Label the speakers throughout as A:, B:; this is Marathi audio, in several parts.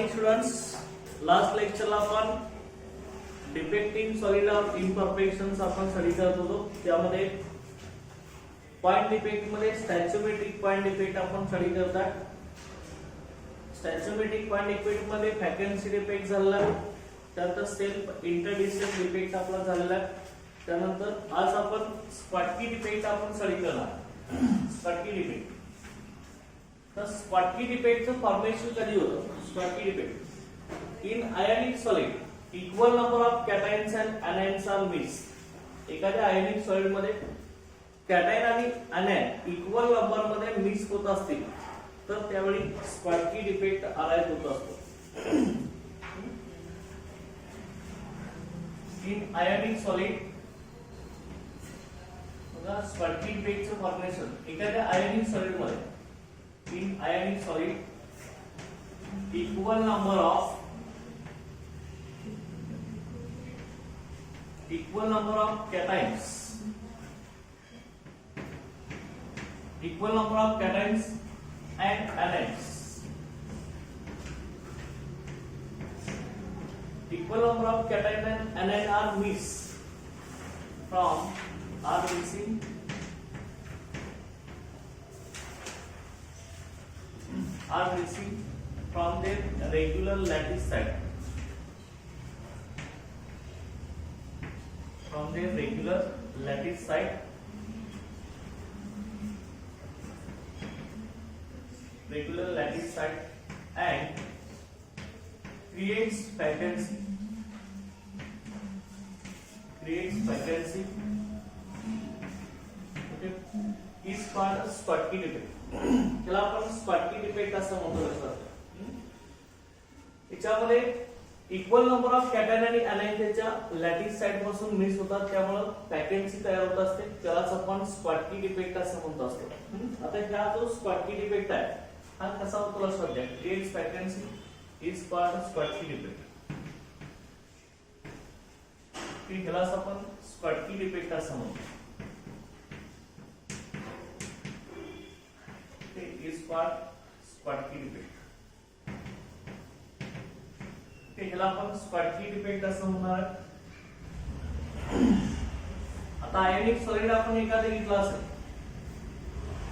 A: मॉर्निंग स्टुडंट्स, लास्ट लेक्चरला आपण डिफेक्टिंग सॉलिड ऑफ इम्परफेक्शन्स आपण स्टडी करत होतो. त्यामध्ये पॉइंट डिफेक्ट मध्ये स्टॅच्यूमेट्रिक पॉइंट डिफेक्ट आपण स्टडी करतात. स्टॅच्यूमेट्रिक पॉइंट डिफेक्ट मध्ये फ्रॅक्वेन्सी डिफेक्ट झालेला, त्यानंतर सेल्फ इंटरडिस्टन्स डिफेक्ट आपला झालेला, त्यानंतर आज आपण स्पॉटकी डिफेक्ट आपण स्टडी करणार. स्पॉटकी डिफेक्ट, तर स्पॉटकी डिफेक्टचं फॉर्मेशन कधी होतं? Schottky defect in ionic solid equal number of cations and anions are mix. एखाद्या आयोनिक सॉलिड मध्ये कॅटायन आणि अनायन इक्वल नंबर मध्ये मिक्स होत असतील तर त्यावेळी स्पॉटकी डिफेक्ट अराइज होत असतो. इन आयोनिक सॉलिड बघा, स्पॉटकी डिफेक्टचं फॉर्मेशन एखाद्या आयोनिक सॉलिड मध्ये in ionic solid equal number of cations, equal number of cations and anions, equal number of cation and anion are missing from their regular lattice site. From their regular lattice site, and creates vacancy. Okay, is called a Schottky defect. त्याला आपण स्पॉटकी डिफेक्ट असं म्हणतो. याच्यामध्ये इक्वल नंबर ऑफ कॅटायन आणि अनायन त्याच्या लॅटिस साइड पासून मिक्स होतात, त्यामुळे वॅकन्सी तयार होत असते. त्यालाच आपण स्पॉटकी डिफेक्ट असं म्हणतो असतो. आता ह्या जो स्पॉटकी डिफेक्ट आहे हा कसा होतो लक्षात घ्या. Creates vacancy is called Schottky defect. ह्यालाच आपण स्पॉटकी डिफेक्ट असं म्हणतो. is called Schottky defect. ह्याला आपण Schottky defect असं म्हणणार. आता आयोनिक सॉलिड आपण एखादं घेतलं असेल,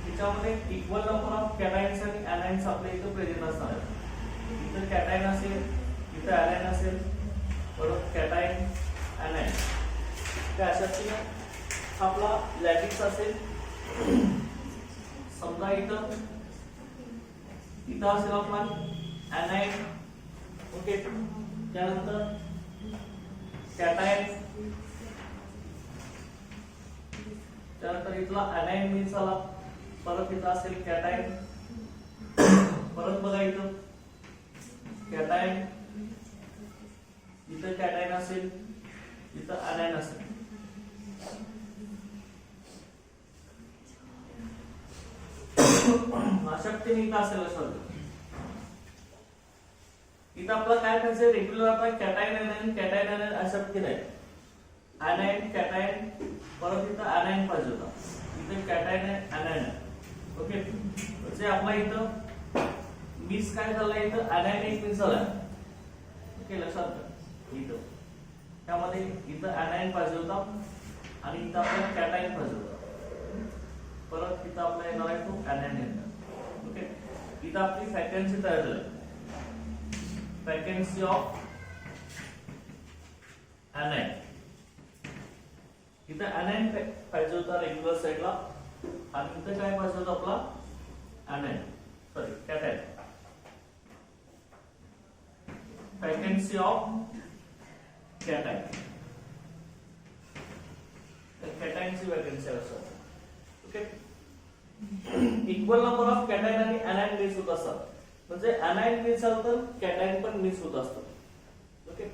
A: त्याच्यामध्ये इक्वल नंबर ऑफ कॅटायन्स आणि अनायन्स आपल्या इथं प्रेझेंट असणार आहेत. इथं कॅटायन असेल, इथं अनायन असेल, परत कॅटायन अनायन. त्या अशा आपला लॅटिस असेल. समजा इथं असेल आपला अनायन, ओके, त्यानंतर कॅटायन, त्यानंतर इथला अनायन मिक्स झाला, परत इथं असेल कॅटायन, परत बघा इथं कॅटायन, इथं कॅटायन असेल, इथं अनायन असेल. अशक्तीने इथं असेल असं इथं आपलं काय करायचं, रेग्युलर आपण कॅटायन अनायन अशक्ती नाही. अनायन कॅटायन, परत इथं अनायन पाहिजे होता, इथं कॅटायन अनायन. ओके, म्हणजे आपला इथं मिक्स काय झालं, इथं अनायन एक मिक्स झाला. ओके, लक्षात घ्या. इथं त्यामध्ये इथं अनायन पाहिजे होता आणि इथं आपल्याला कॅटायन पाहिजे होता. परत इथं आपला येणार आहे तो अनायन येणार. ओके, इथं आपली फ्रॅक्वेन्सी तयार झाली. फ्रॅक्वेन्सी ऑफ अनायन, इथं अनायन पाहिजे होता रेग्युलर साइडला आणि इथं काय पाहिजे होता आपला anion, sorry cation. Frequency of cation, कॅटायनची फ्रॅक्वेन्सी असते. Okay, equal number of cation आणि अनायन मिक्स होत असतात. म्हणजे अनायन मिक्स झालं तर कॅटायन पण मिक्स होत असतं. ओके,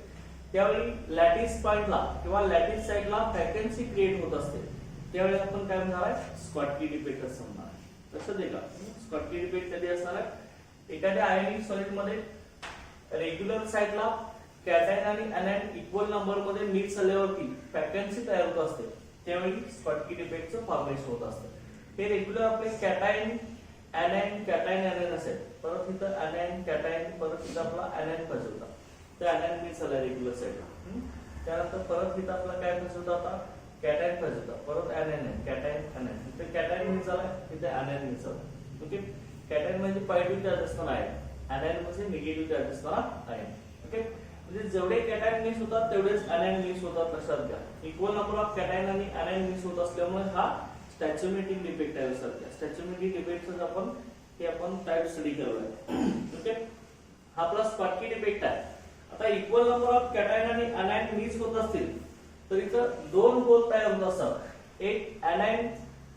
A: त्यावेळी लॅटिस पॉइंटला किंवा लॅटिस साइडला फ्रॅक्वेन्सी क्रिएट होत असते. त्यावेळी आपण काय म्हणणार आहे, स्कॉटकी डिफेक्ट असं म्हणणार आहे. लक्षात आहे का? स्कॉटकी डिफेक्ट कधी असणार आहे, एखाद्या आयोनिक सॉलिड मध्ये रेग्युलर साइडला कॅटायन आणि अनायन इक्वल नंबर मध्ये मिक्स झाल्यावरती फ्रॅक्वेन्सी तयार होत असते. त्यावेळी स्कॉटकी डिफेक्टचं फॉर्मेशन होत असतं. हे रेग्युलर आपले कॅटायन anion कॅटायन anion असेल, परत इथं anion कॅटायन, परत इथं आपला anion पाहिजे होता, तर anion मिक्स झाला रेग्युलर साईडला. त्यानंतर परत इथं आपला काय पाहिजे होता, आता कॅटायन पाहिजे होता, परत anion कॅटायन anion, इथे कॅटायन मिक्स झाला, इथे anion मिक्स झाला. ओके, कॅटायन म्हणजे पॉझिटिव्ह चार्ज असणारा आहे, anion म्हणजे निगेटिव्ह चार्ज असणारा आहे. ओके, म्हणजे जेवढे कॅटायन मिक्स होतात तेवढेच anion मिक्स होतात, लक्षात घ्या. इक्वल नंबर ऑफ कॅटायन आणि anion मिक्स होत असल्यामुळे हा स्टॅच्यूमेटिक डिफेक्ट आहे. लक्षात घ्या, स्टॅच्यूमेटिक डिफेक्टच आपण टाइप स्टडी करतोय. ओके, हा आपला स्कॉटकी डिफेक्ट आहे. आता इक्वल नंबर ऑफ कॅटायन आणि anion मिक्स होत असतील तर इथं दोन होल तयार होत असतात. एक anion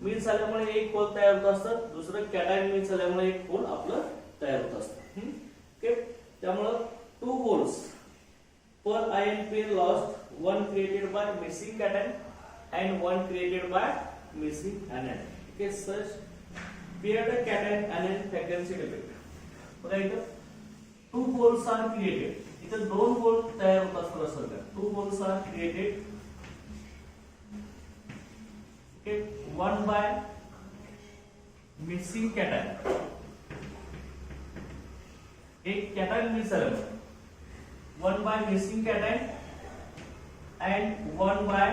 A: मिक्स झाल्यामुळे एक होल तयार होत असतं, दुसरं कॅटायन मिक्स झाल्यामुळे एक होल आपलं तयार होत असतं. ओके, त्यामुळे two holes per ion pair lost, one created by missing cation and one created by missing anion. Okay, such paired cation anion vacancy defect. बघा इथं two holes are created. इथं दोन होल तयार होतात खरं sir. Two holes are created. Okay, one by missing cation. एक cation मिस झालं. One by missing cation and one by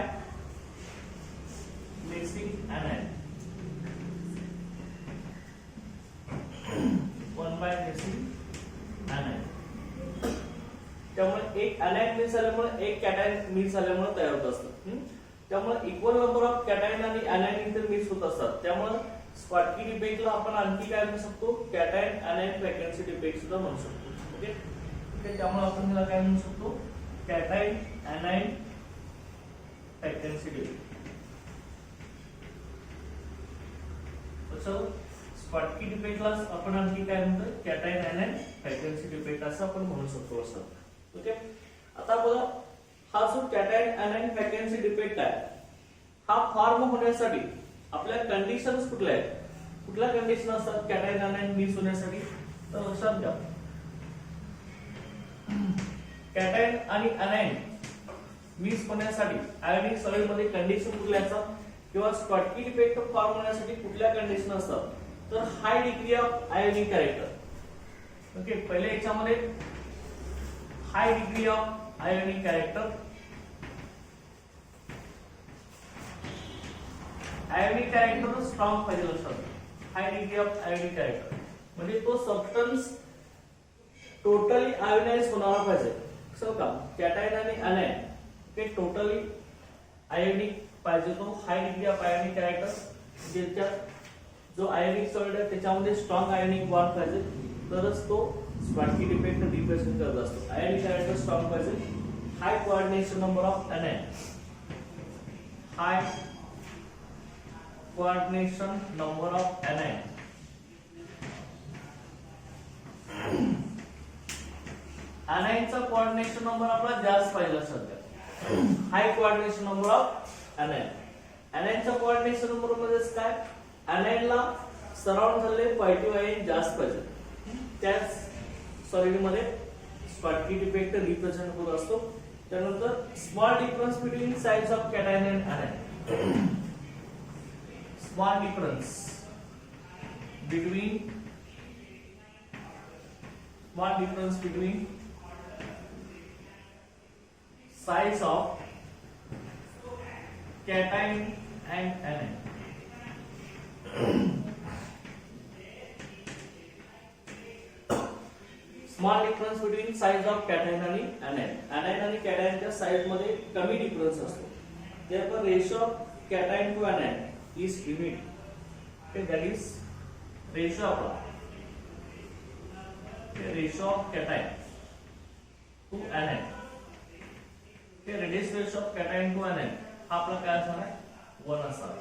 A: missing anion. One by missing anion. त्यामुळे एक anion मिस झाल्यामुळे एक कॅटायन मिस झाल्यामुळे तयार होत असतं. त्यामुळे इक्वल नंबर ऑफ कॅटायन आणि anion इथे मिक्स होत असतात. त्यामुळे स्कॉटकी डिफेक्टला आपण आणखी काय म्हणू शकतो, कॅटायन anion व्हॅकन्सी डिफेक्ट सुद्धा म्हणू शकतो. ओके, त्यामुळे आपण याला काय म्हणू शकतो, cation anion vacancy defect. Schottky डिफेक्टला आपण आणखी काय म्हणतो, कॅटायन anion व्हॅकन्सी डिफेक्ट असं आपण म्हणू शकतो असं. ओके, आता बघा हा जो कॅटायन anion व्हॅकन्सी डिफेक्ट आहे, हा फॉर्म होण्यासाठी आपल्या कंडिशन्स कुठल्या आहेत, कुठल्या कंडिशन असतात कॅटायन anion मिक्स होण्यासाठी, तर लक्षात घ्या. कॅटायन आणि anion मिक्स होण्यासाठी आयोनिक सॉलिड मध्ये कंडिशन कुठल्या असतात, किंवा स्कॉटकी डिफेक्ट फॉर्म होण्यासाठी कुठल्या कंडिशन असतात, तर high degree of ionic character. Okay, पहिले याच्यामध्ये high degree of ionic character, ionic character strong पाहिजे. लक्षात, high degree of ionic character म्हणजे तो सबस्टन्स टोटली आयोनाइज होणारा पाहिजे. सो का कॅटायन आणि anion हे टोटली आयोनिक पाहिजे, तो हाय डिग्री ऑफ आयोनिक कॅरेक्टर, ज्याच्यात जो आयोनिक सॉलिड आहे त्याच्यामध्ये स्ट्रॉंग आयोनिक बॉन्ड पाहिजे, तरच तो स्कॉटकी डिफेक्ट रिप्रेझेंट करत असतो. आयोनिक कॅरेक्टर स्ट्रॉंग पाहिजे, high coordination number of anion, high coordination number of anion, anion चा कोऑर्डिनेशन नंबर आपला जास्त पाहिजे सध्या. High coordination number of anion, anion चा कोऑर्डिनेशन नंबर म्हणजे काय, anion ला सराउंड झालेले पॉझिटिव्ह आयन जास्त पाहिजे, त्याच सॉलिड मध्ये स्कॉटकी डिफेक्ट रिप्रेझेंट होत असतो. त्यानंतर small difference between size of cation and anion, small difference between size of cation and anion. Small difference between size of cation आणि anion. anion आणि कॅटायनच्या साइज मध्ये कमी डिफरन्स असतो. therefore ratio of cation to anion is unit. okay, that is ratio आपला ratio of cation to anion. okay, radius ratio of cation to anion हा आपला काय असणार आहे, 1 असणार आहे.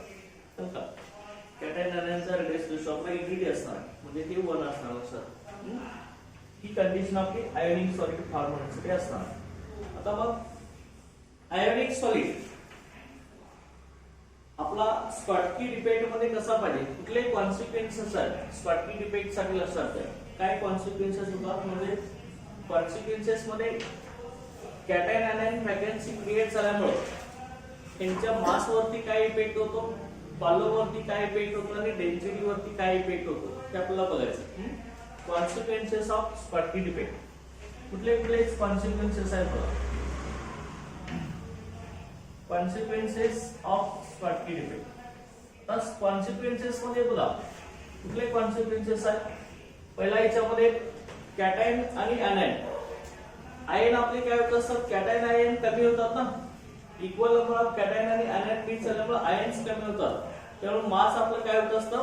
A: कॅटायन anion रेडियस रेशो आपला इक्विटी असणार म्हणजे ते 1 असणार. लक्षात, ही कंडिशन आपली आयोनिक सॉलिड फॉर्म होण्यासाठी असणार. आता मग आयोनिक सॉलिड आपला स्कॉटकी डिफेक्ट मध्ये कसा पाहिजे, कुठले कॉन्सिक्वेन्सेस आहेत स्कॉटकी डिफेक्ट साठी. लक्षात घ्या काय कॉन्सिक्वेन्सेस होतात, म्हणजे कॉन्सिक्वेन्सेस मध्ये कॅटायन anion व्हॅकन्सी क्रिएट झाल्यामुळे त्यांच्या मास वरती काय इफेक्ट होतो, फॉलो वरती काय इफेक्ट होतो आणि डेन्सिटी वरती काय इफेक्ट होतो ते आपल्याला बघायचं. Consequences of Schottky defect. कुठले कुठले कॉन्सिक्वेन्सेस आहेत बघा. Consequences of Schottky defect. तर कॉन्सिक्वेन्सेस मध्ये बघा कुठले कॉन्सिक्वेन्सेस आहेत. पहिला याच्यामध्ये कॅटायन आणि ऍनायन. आयन आपले काय होत असतात, कॅटायन आयन कमी होतात ना. इक्वल नंबर ऑफ कॅटायन आणि ऍनायन मिक्स झाल्यामुळे आयन्स कमी होतात. त्यामुळे मास आपलं काय होत असतं,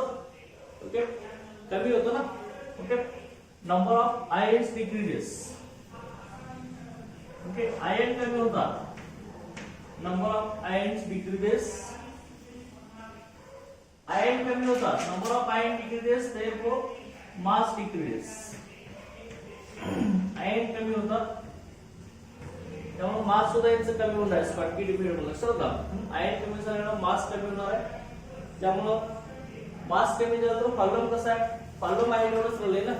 A: ओके, कमी होतं ना. Okay, number of ions decreases. Okay, ion कमी होतात, number of ions decreases. Ion कमी होतात, number of ion decreases, therefore mass decreases. Ion कमी होतात त्यामुळे मास सुद्धा याचं कमी होणार आहे. स्कॉटकी डिफेक्ट लक्षात का, आयन कमी झाल्यामुळे मास कमी होणार आहे. त्यामुळं मास कमी झालं तर फॉलोम कसा आहे, फॉलोम आहे एवढंच राहिले ना.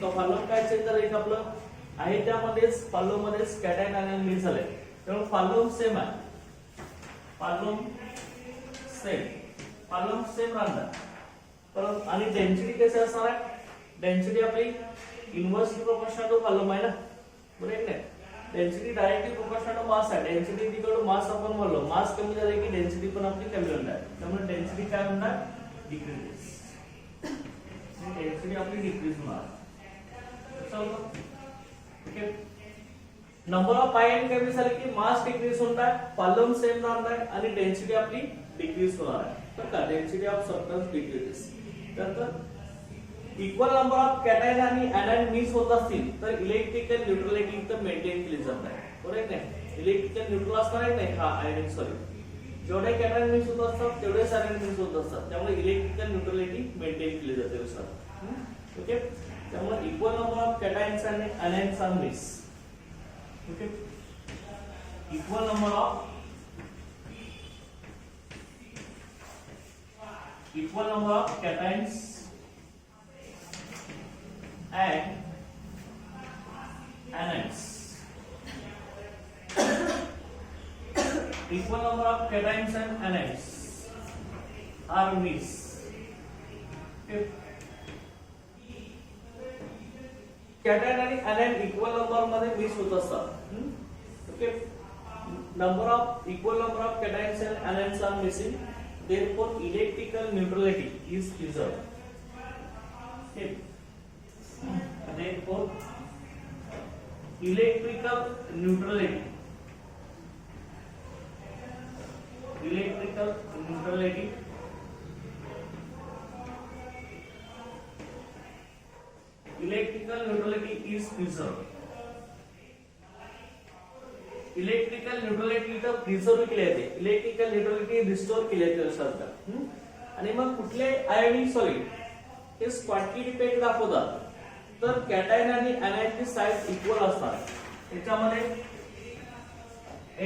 A: तर फॉलोम काय चेक तर एक आपलं आहे त्यामध्येच फॉलोम मध्येच कॅटायन आयन मिक्स झालंय. त्यामुळे फॉलोम सेम आहे. फॉलोम सेम राहणार. परंतु आणि डेन्सिटी कशी असणार आहे, डेन्सिटी आपली इन्व्हर्सली प्रोपोर्शनल टू फॉलोम आहे ना, बरोबर आहे. Density directly proportional to mass आहे. डेन्सिटी इक्वल टू मास आपण म्हणलो, मास कमी झाले की डेन्सिटी पण आपली कमी होणार. त्यामुळे डेन्सिटी काय होणार, डिक्रीज. डेन्सिटी आपली डिक्रीज होणार. ओके, नंबर ऑफ आयन कमी झाले की मास डिक्रीज होणार, फॉलोम सेम राहणार आणि डेन्सिटी आपली डिक्रीज होणार आहे. तर का डेन्सिटी ऑफ सबस्टन्स डिक्रीजेस. तर इक्वल नंबर ऑफ कॅटायन आणि ऍनायन मिक्स होत असतील तर इलेक्ट्रिकल न्यूट्रलिटी तर मेंटेन केली जात आहे, बरोबर आहे नाही. इलेक्ट्रिकल न्यूट्रल असणार आहे नाही, हा आयन सॉरी, जेवढे कॅटायन मिक्स होत असतात तेवढेच ऍनायन मिक्स होत असतात. त्यामुळे इलेक्ट्रिकल न्यूट्रलिटी मेंटेन केली जाते सर. ओके, त्यामुळे इक्वल नंबर ऑफ कॅटायन्स आणि anions are mix. Okay, equal number of cations and anions. Equal number of cations and anions are mixed. Cation आणि anion इक्वल नंबर मध्ये मिक्स होत असतात. Okay, number of equal number of cations and anions are missing. Therefore, electrical neutrality is preserved. Okay. Therefore, electrical neutrality is preserved. Electrical neutrality तर प्रिझर्व केली जाते, इलेक्ट्रिकल न्यूट्रलिटी रिस्टोर केली जाते असतात. आणि मग कुठले आयोनिक सॉलिड हे स्कॉटकी डिफेक्ट दाखवतात तर कॅटायन आणि ऍनायनची साइज इक्वल असतात. त्याच्यामध्ये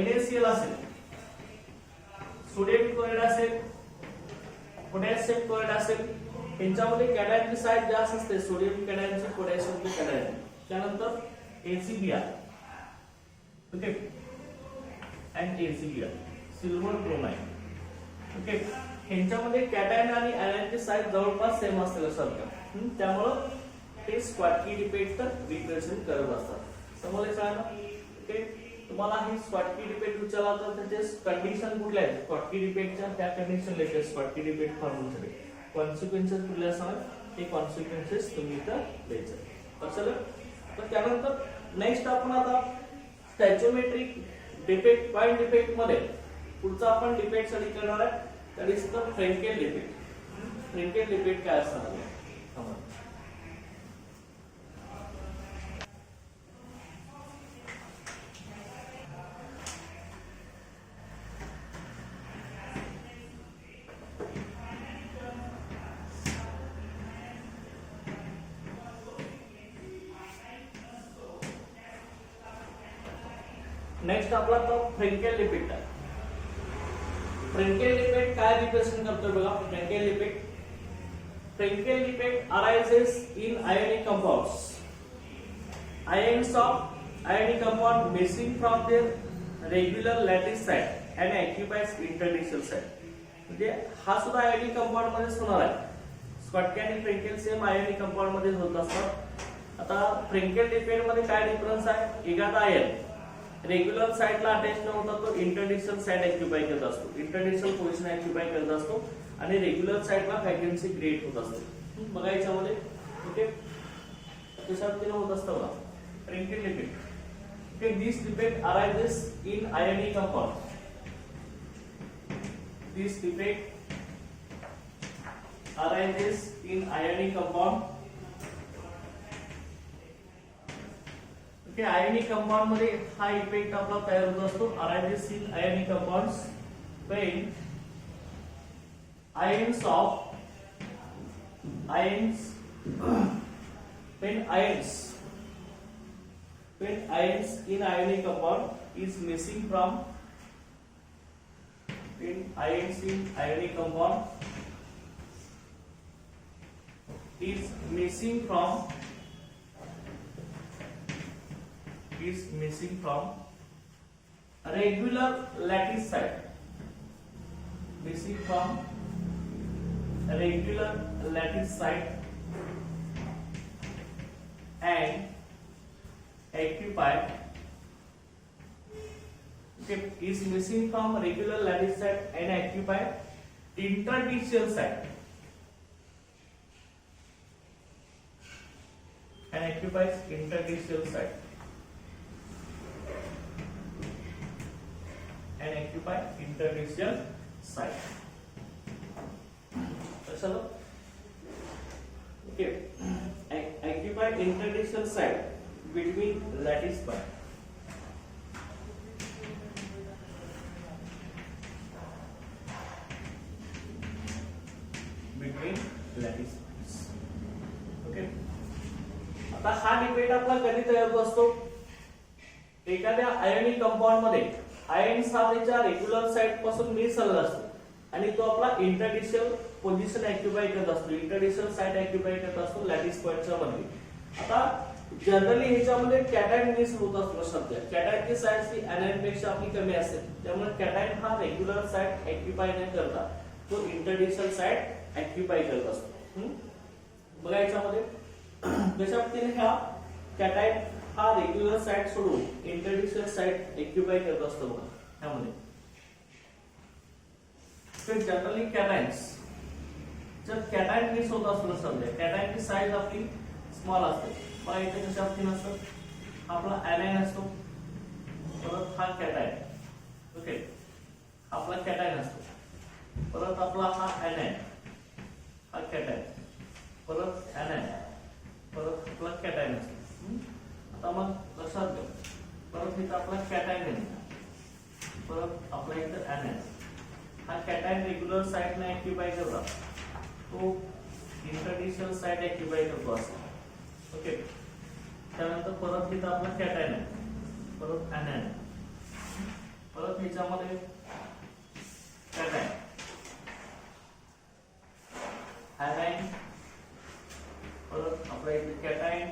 A: NaCl असेल, सोडियम क्लोराइड असेल, पोटॅशियम क्लोराइड असेल, यांच्यामध्ये कॅटायनची साइज जास्त असते, सोडियम कॅटायनची, पोटॅशियमची कॅटायन. त्यानंतर ACBr, okay, and ACBr, silver bromide. Okay, यांच्यामध्ये कॅटायन आणि ऍनायनची साइज जवळपास सेम असते लक्षात. त्यामुळे ते स्कॉटकी डिफेक्ट रिप्रेझेंट करत असतात. समजले सगळ्यांना. ओके, तुम्हाला ही स्कॉटकी डिफेक्ट विचारला तर त्याचे कंडिशन कुठल्या आहेत स्कॉटकी डिफेक्टच्या, त्या कंडिशन लिहायचे स्कॉटकी डिफेक्ट फॉर्म्युलेसाठी. कॉन्सिक्वेन्सेस कुठले असणार ते कॉन्सिक्वेन्सेस तुम्ही इथं लिहायचे. असं तर त्यानंतर नेक्स्ट आपण आता स्टॅच्योमेट्रिक डिफेक्ट, पॉइंट डिफेक्ट मध्ये पुढचा आपण डिफेक्ट स्टडी करणार आहे. That is the Frenkel defect. Frenkel defect काय असणार आहे. नेक्स्ट आपला तो फ्रँकेल डिफेक्ट आहे. फ्रँकेल डिफेक्ट काय रिप्रेझेंट करतो बघा. Frenkel defect arises in ionic compounds. Ions of ionic compound missing from their regular lattice site and occupies interstitial site. म्हणजे हा सुद्धा आयोनिक कंपाऊंड मध्येच होणार आहे. स्कॉटकी आणि फ्रेंकेल सेम आयोनिक कंपाऊंड मध्ये होत असतात. आता फ्रेंकेल डिपेंड मध्ये काय डिफरन्स आहे? एखादा आयन रेग्युलर साइटला अटॅच न होता तो इंटरडिक्शनल साइट ऑक्युपाय करत असतो, इंटरडिक्शनल पोझिशन ऑक्युपाय करत असतो आणि रेग्युलर साइटला व्हॅकन्सी क्रिएट होत असते. बघा याच्यामध्ये ओके कशा पद्धतीने होत असतं बघा फ्रेंकेल depend. Okay, this defect arises in ionic compound. This defect arises in ionic compound. Okay, ionic compound मध्ये हा इफेक्ट आपला तयार होत असतो. Arises in ionic compounds when ions in ionic compound is missing from regular lattice site, and occupied is missing from regular lattice site and occupied interstitial site and occupies interstitial site and occupy interstitial site. चलो okay, occupy interstitial site between lattice bar. Okay आता हा डिपेंड आपला कधी तयार होत असतो? एखाद्या आयोनिक कंपाऊंड मध्ये आयन्स हा त्याच्या रेग्युलर साइट पासून मिस झालेला असतो आणि तो आपला इंटरडिक्शनल पोझिशन ऑक्युपाय करत असतो, इंटरडिक्शनल साइट ऑक्युपाय करत असतो लॅटिस पॉइंटच्या मध्ये. आता जनरली ह्याच्यामध्ये कॅटायन मिस होत असतो. सध्या कॅटायनची साइट ही एनायन पेक्षा आपली कमी असते, त्यामुळे कॅटायन हा रेग्युलर साइट ऑक्युपाय न करता तो इंटरडिक्शनल साइट ऑक्युपाय करत असतो. बघा याच्यामध्ये कशा पद्धतीने हा कॅटायन हा रेग्युलर साइट सोडून इंटरडिक्शनल साइट ऑक्युपाय करत असतो. बघा ह्यामध्ये जनरली कॅटायन्स जर कॅटायन मिस होत असतो समजा कॅटायनची साइज आपली स्मॉल असते. बघा इथे कशा पद्धतीने असतं आपला एनायन असतो, परत हा कॅटायन. ओके आपला कॅटायन असतो, परत आपला हा एनायन, हा कॅटायन, परत एनायन, परत आपला कॅटायन असतो. आता मग लक्षात घ्या परत इथं आपला कॅटायन आहे, परत आपला इथं एनायन. हा कॅटायन रेग्युलर साइट ने ऑक्युपाय करतो, तो इंटरडिक्शनल साइट ऑक्युपाय करतो असं. ओके त्यानंतर परत इथं आपला कॅटायन आहे, परत एनायन, परत ह्याच्यामध्ये कॅटायन, एनायन, परत आपला इथे कॅटायन,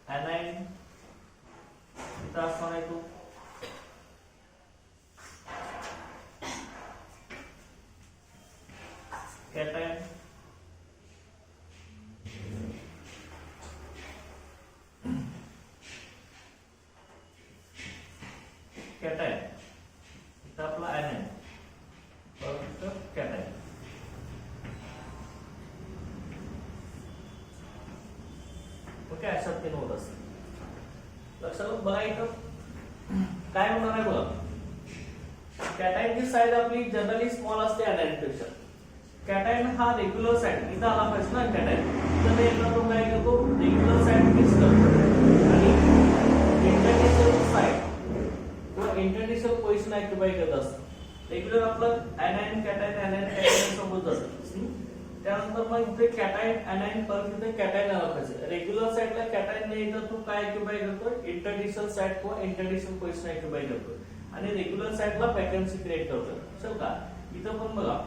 A: एनायन, इथं असणार आहे तो कॅटायन, कॅटायन, इथं आपला एनायन, परत इथं कॅटायन. ओके अशा पद्धतीने होत असते. लक्षात बघा इथं काय होणार आहे बघा कॅटायनची साइज आपली जनरली स्मॉल असते एनायन पेक्षा. कॅटायन हा रेग्युलर साइट इथं आला पाहिजे ना, कॅटायन तर एकदा तो काय करतो रेग्युलर साइट मिस करतो आणि इंटरडिक्शनल साइट किंवा इंटरडिक्शनल पोझिशन ऑक्युपाय करत असतो. रेग्युलर आपलं एनायन कॅटायन एनायन कॅटायन सोबत असतं. त्यानंतर मग इथे कॅटायन एनायन परत इथे कॅटायन आला पाहिजे. रेग्युलर साइटला कॅटायन नाही तर तो काय ऑक्युपाय करतो इंटरडिक्शनल साइट किंवा इंटरडिक्शनल पोझिशन ऑक्युपाय करतो आणि रेग्युलर साइटला व्हॅकन्सी क्रिएट करतो. चल का इथं पण बघा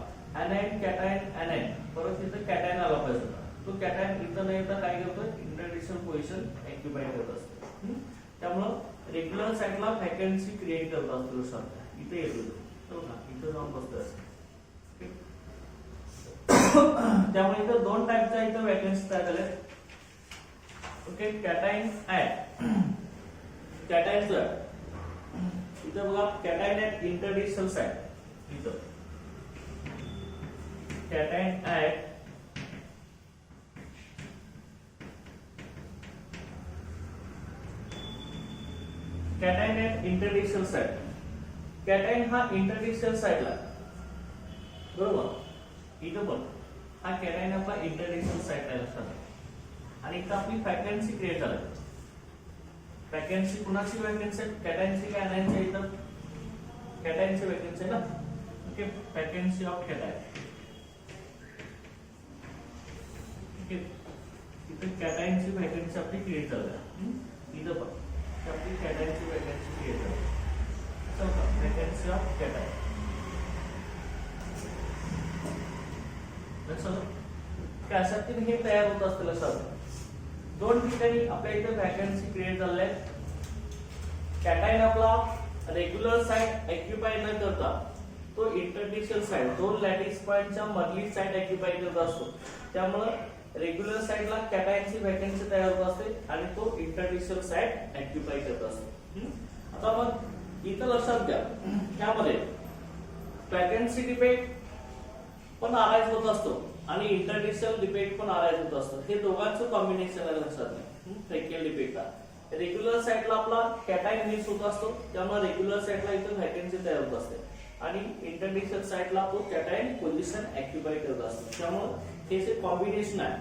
A: एनायन कॅटायन एनायन परत इथं कॅटायन आला पाहिजे. तो कॅटायन इथं नाही तर काय करतो इंटरडिक्शनल पोझिशन ऑक्युपाय करत असतो. त्यामुळे रेग्युलर साइटला व्हॅकन्सी क्रिएट करत असतो. इथे येतो तो का इथं जाऊन बसतो असं. त्यामुळे इथं दोन टाईपच्या इथं वॅकन्सी तयार झाल्या. ओके, कॅटायन ऍट कॅटायनचं इथं बघा, कॅटायन ऍट इंटरडिस्टल साइट, इथं cation at cation at interstitial site. Cation हा इंटरडिस्टल साइटला, बरोबर, इथं पण हा कॅटायन आपला इंटरडिस्टल साइटला लक्षात. आणि इथं आपली वॅकन्सी क्रिएट झाली. वॅकन्सी कुणाची वॅकन्सी? कॅटायनची काय आणायची इथं? कॅटायनची वॅकन्सी आहे ना. Okay, vacancy of cation. Okay, इथं कॅटायनची वॅकन्सी आपली क्रिएट झाली. इथं पण आपली कॅटायनची वॅकन्सी क्रिएट झाली. Vacancy of cation. त्यासाठी हे तयार होत असतं लक्षात. दोन ठिकाणी आपल्या इथे वॅकन्सी क्रिएट झालेल्या आहेत. कॅटायन आपला रेग्युलर साइट ऑक्युपाय न करता तो इंटरडिस्टल साइट, दोन लॅटिस पॉइंटच्या मधली साइट ऑक्युपाय करत असतो. त्यामुळे रेग्युलर साइटला कॅटायनची वॅकन्सी तयार होत असते आणि तो इंटरडिस्टल साइट ऑक्युपाय करत असतो. आता मग इथं लक्षात घ्या, त्यामध्ये वॅकन्सी डिपेंड पण अराइज होत असतो आणि इंटरडिस्टल डिपेंड पण अराइज होत असतं. हे दोघांचं कॉम्बिनेशन आहे लक्षात घ्या. फ्रँकेल डिपेंडला रेग्युलर साइटला आपला कॅटायन मिस होत असतो, त्यामुळे रेग्युलर साइटला इथं व्हॅकन्सी तयार होत असते आणि इंटरडिस्टल साइटला तो कॅटायन पोझिशन ऑक्युपाय करत असतो. त्यामुळे हे जे कॉम्बिनेशन आहे,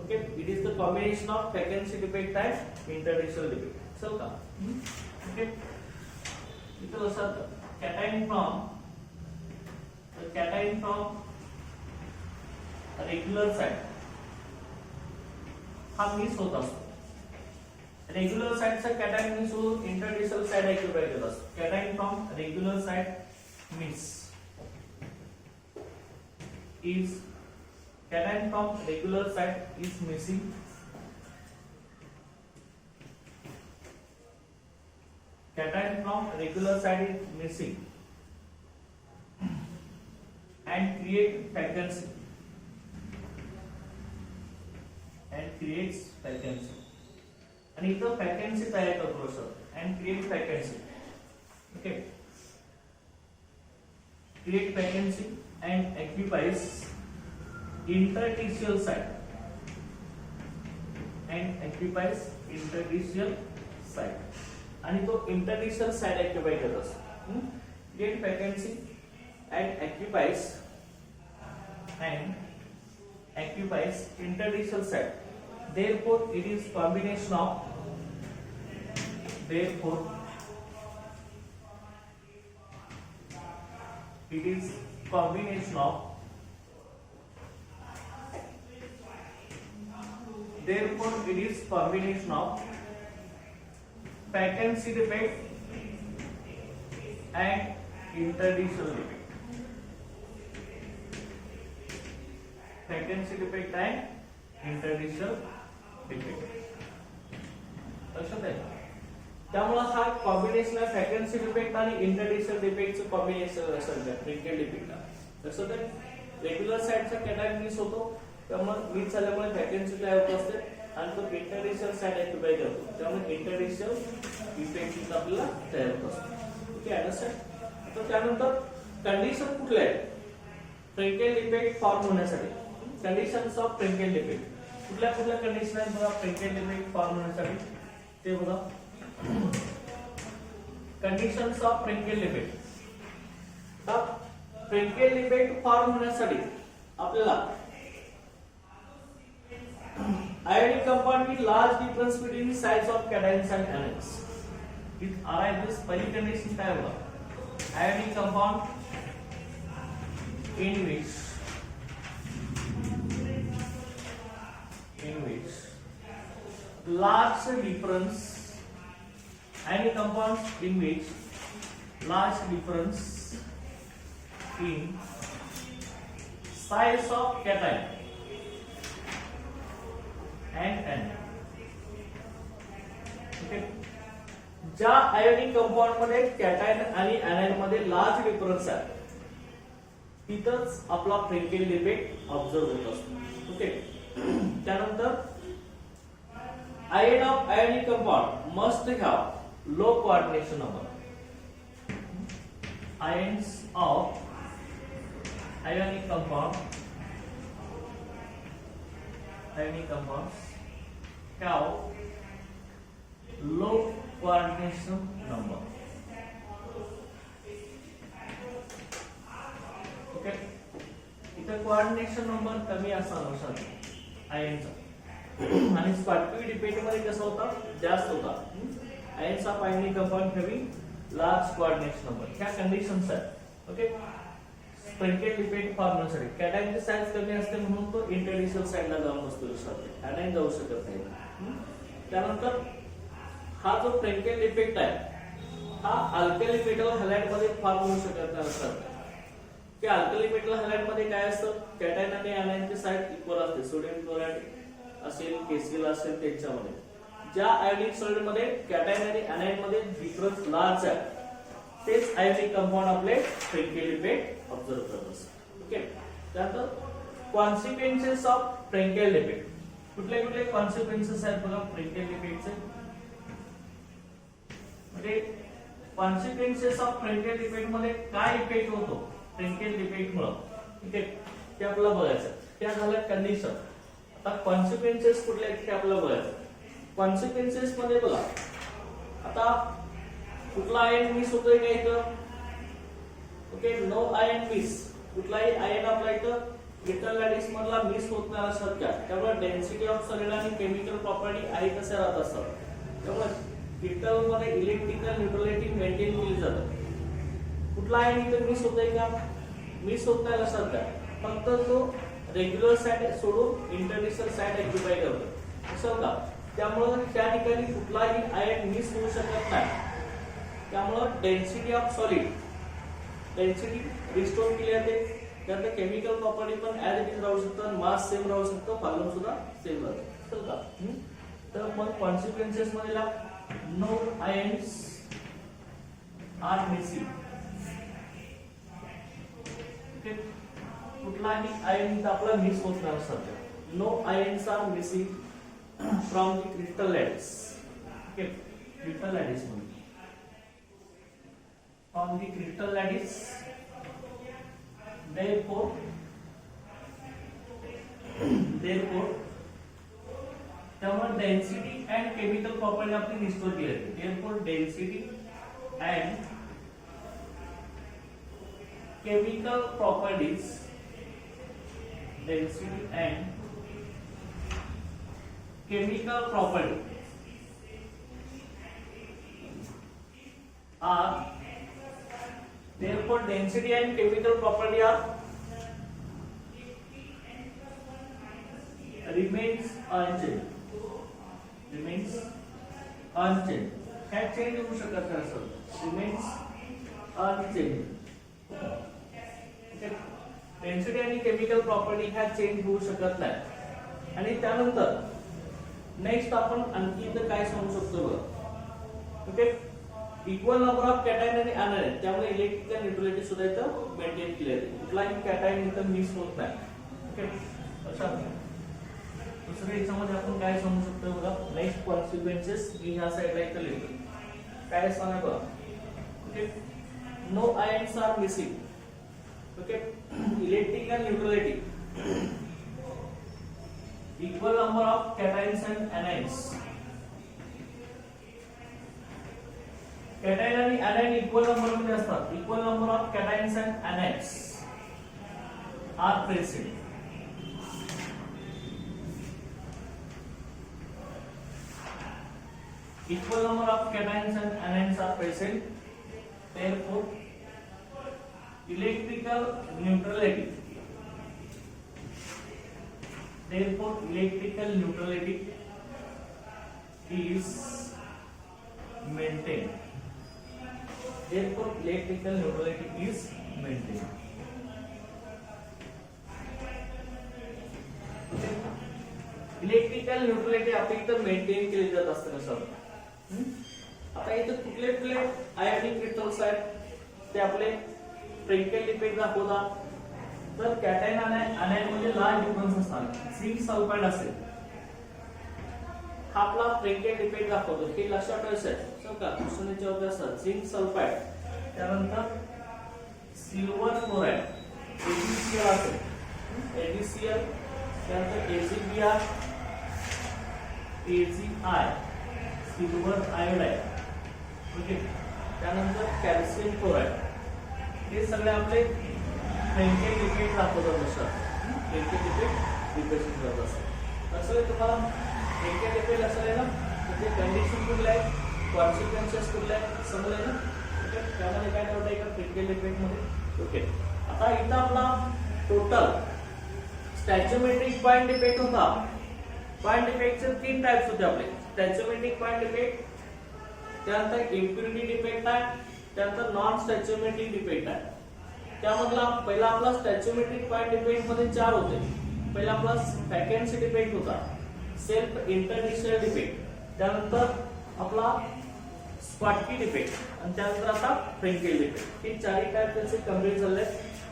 A: okay, it is the combination of vacancy depend and interstitial depend. चल का, ओके, इथं लक्षात कॅटायन फ्रॉम रेग्युलर साइट हा मिस होत असतो. रेग्युलर साइटचा कॅटायन मिस होऊन इंटरडिस्टल साइट ऑक्युपाय करत असतो. Cation from regular site miss is cation from regular site is missing. Cation from regular site is missing and creates vacancy. आणि इथं वॅकन्सी तयार करतो sir and create vacancy. Okay, create vacancy and occupies interstitial site आणि तो इंटरडिस्टल साइट ऑक्युपाय करत असतो. Create vacancy and occupies interstitial site. Therefore it is combination of vacancy defect and interstitial defect. Vacancy defect and interstitial defect. लक्षात आहे? त्यामुळे हा कॉम्बिनेशन आहे वॅकन्सी डिफेक्ट आणि इंटरडिस्टल डिफेक्टचं कॉम्बिनेशन असेल त्या फ्रिंकेल डिफेक्ट. लक्षात आहे? रेग्युलर साइटचा कॅटायन मिस होतो, त्यामुळे मिस झाल्यामुळे वॅकन्सी तयार होत असते आणि तो इंटरडिस्टल साइट ऑक्युपाय करतो, त्यामुळे इंटरडिस्टल डिफेक्ट आपल्याला तयार होत असतो. Okay, understand? तर त्यानंतर कंडिशन कुठले आहेत फ्रिंकेल डिफेक्ट फॉर्म होण्यासाठी? कंडिशन्स ऑफ फ्रिंकेल डिफेक्ट कुठल्या कंडिशन आहेत बघा फ्रिंकेल डिफेक्ट फॉर्म होण्यासाठी ते बघा. Conditions of Frenkel defect. तर फ्रिंकेल डिफेक्ट फॉर्म होण्यासाठी आपल्याला ionic compound with large difference between the size of cations and anions. With arises पहिली condition काय होगा? Ionic compound in which large difference ionic compounds in which large difference in size of cation and anion. Okay, ज्या आयोनिक कंपाउंड मध्ये कॅटायन आणि एनायन मध्ये लार्ज डिफरन्स आहे तिथंच आपला फ्रँकेल डिफेक्ट ऑब्झर्व होत असतो. ओके. त्यानंतर ion of ionic compound must have low coordination number. Ions of ionic compounds have low coordination number. Okay. इथं कोऑर्डिनेशन नंबर कमी असा लक्षात आयनचा आणि स्पॅटिक डिफेक्ट मध्ये कसं होता जास्त होता. Ions of ionic compound having large coordination number ह्या कंडिशन्स आहेत. ओके. फ्रँकेल डिफेक्ट फॉर्मसाठी कॅटायनची साइज कमी असते म्हणून तो इंटरडिशियल साइडला जाऊन बसतो लक्षात. ऍनायन जाऊ शकत नाही. त्यानंतर हा जो फ्रँकेल डिफेक्ट आहे हा अल्कली मेटल हॅलाइड मध्ये फॉर्म होऊ शकत नाही लक्षात. की अल्कली मेटल हॅलाइड मध्ये काय असतं कॅटायन आणि ऍनायनची साइड इक्वल असते. सोडियम क्लोराइड असेल केसीएल असेल त्यांच्यामध्ये ज्या आयोनिक सॉलिड मध्ये कॅटायन आणि ऍनायन मध्ये डिफरन्स लार्ज आहे तेच आयोनिक कंपाऊंड आपले फ्रँकेल डिफेक्ट ऑब्झर्व करत असतात. ओके. त्यानंतर कॉन्सिक्वेन्सेस ऑफ फ्रँकेल डिफेक्ट कुठले कुठले कॉन्सिक्वेन्सेस आहेत बघा फ्रँकेल डिफेक्टचे. म्हणजे कॉन्सिक्वेन्सेस ऑफ फ्रँकेल डिफेक्ट मध्ये काय इफेक्ट होतो फ्रँकेल डिफेक्ट मुळे. ठीक आहे. ते आपल्याला बघायचं. त्या झाल्या कंडिशन. आता कॉन्सिक्वेन्सेस कुठले आहेत ते आपल्याला बघायचं. कॉन्सिक्वेन्सेस मध्ये बघा आता कुठला आयन मिस होतोय का इथं. ओके. No ion miss. कुठलाही आयन आपला इथं क्रिस्टल लॅटिस मधला मिस होत नाही असतात का. त्यामुळे डेन्सिटी ऑफ सॉलिड आणि केमिकल प्रॉपर्टी आहे कसे राहत असतात. त्यामुळे क्रिस्टल मध्ये इलेक्ट्रिकल न्यूट्रलिटी मेंटेन केली जाते. कुठला आयन इथं मिस होतोय का मिस होत नाही लक्षात का. फक्त तो रेग्युलर साइड सोडून इंटरडिशियल साइड ऑक्युपाय करतो असं का. त्यामुळे त्या ठिकाणी कुठलाही आयन मिस होऊ शकत नाही. त्यामुळे density of solid density restore केली जाते. त्यानंतर केमिकल प्रॉपर्टी पण ऍज इट इज राहू शकतं. मास सेम राहू शकतो. व्हॉल्यूम सुद्धा सेम राहतो का. तर मग कॉन्सिक्वेन्सेस मध्ये नो आयन्स आर मिसिंग. कुठलाही आयन आपला मिस होत नाही सध्या. No ions are missing from the crystal lattice. Okay. Crystal lattice मध्ये from the crystal lattice therefore त्यामुळे डेन्सिटी अँड केमिकल प्रॉपर्टी आपली रिस्टोर केली जाते. therefore डेन्सिटी अँड chemical properties density and chemical property are therefore density and chemical property are remains unchanged. काय चेंज होऊ शकत नाही सर. remains unchanged. डेन्सिटी आणि केमिकल प्रॉपर्टी ह्या चेंज होऊ शकत नाही. आणि त्यानंतर नेक्स्ट आपण आणखी इथं काय सांगू शकतो बघा. Okay. Equal number of cation आणि ऍनायन त्यामुळे इलेक्ट्रिकल न्यूट्रलिटी सुद्धा इथं मेंटेन केली जाते. कुठलाही कॅटायन इथं मिस होत नाही. ओके. लक्षात घ्या. दुसऱ्या याच्यामध्ये आपण काय सांगू शकतो बघा. नेक्स्ट कॉन्सिक्वेन्सेस मी ह्या साईडला इथं लिहितो. काय सांगा बघा. Okay. No ions are missing. Okay, electrical neutrality, equal number of cations and anions. Cation आणि anion equal number मध्ये असतात. Equal number of cations and anions are present. Equal number of cations and anions are present. Therefore electrical neutrality is maintained. Electrical neutrality आपली इथं मेंटेन केली जात असते ना सर. आता इथं कुठले कुठले आयोनिक क्रिस्टल्स आहेत ते आपले फ्रँकेल डिफेक्ट दाखवतात. तर कॅटायन आयन मध्ये लार्ज डिफरन्स असणार. झिंक सल्फाइड असेल, हा आपला फ्रेंकेल डिफेक्ट दाखवतो. हे लक्षात ठेवायचं का क्वेश्चन याच्यावर असतात. झिंक सल्फाइड, त्यानंतर सिल्वर क्लोराइड, AgCl असेल, AgCl, त्यानंतर AgBr, AgI, silver iodide. Okay, त्यानंतर कॅल्शियम क्लोराइड. हे सगळे आपले फ्रेंकेल डिफेक्ट दाखवतात. लक्षात फ्रेंकेल डिफेक्ट डिप्रेशन करत असतात. असं तुम्हाला फ्रेंकेल डिफेक्ट असेल ना, म्हणजे कंडिशन कुठले आहे, कॉन्सिक्वेन्सेस कुठले आहेत समजले ना. ओके, त्यामध्ये काय ठेवता येईल फ्रेंकेल डिफेक्ट मध्ये. ओके, आता इथं आपला टोटल स्टॅच्योमेट्रिक पॉइंट डिफेक्ट होता. पॉइंट डिफेक्टचे 3 टाइप्स होते आपले. स्टॅच्योमेट्रिक पॉइंट डिफेक्ट, त्यानंतर इम्प्युरिटी डिफेक्ट आहे, त्यानंतर नॉन स्टॅच्योमेट्रिक डिफेक्ट आहे. त्यामधला पहिला आपला स्टॅच्योमेट्रिक पॉइंट डिफेक्ट मध्ये 4 होते. पहिला आपला वॅकन्सी डिफेक्ट होता, सेल्फ इंटरडिक्शनल डिफेक्ट, त्यानंतर आपला स्पॉटकी डिफेक्ट, आणि त्यानंतर आता फ्रेंकेल डिफेक्ट. हे 4 टाइप त्याचे कंप्लीट झाले.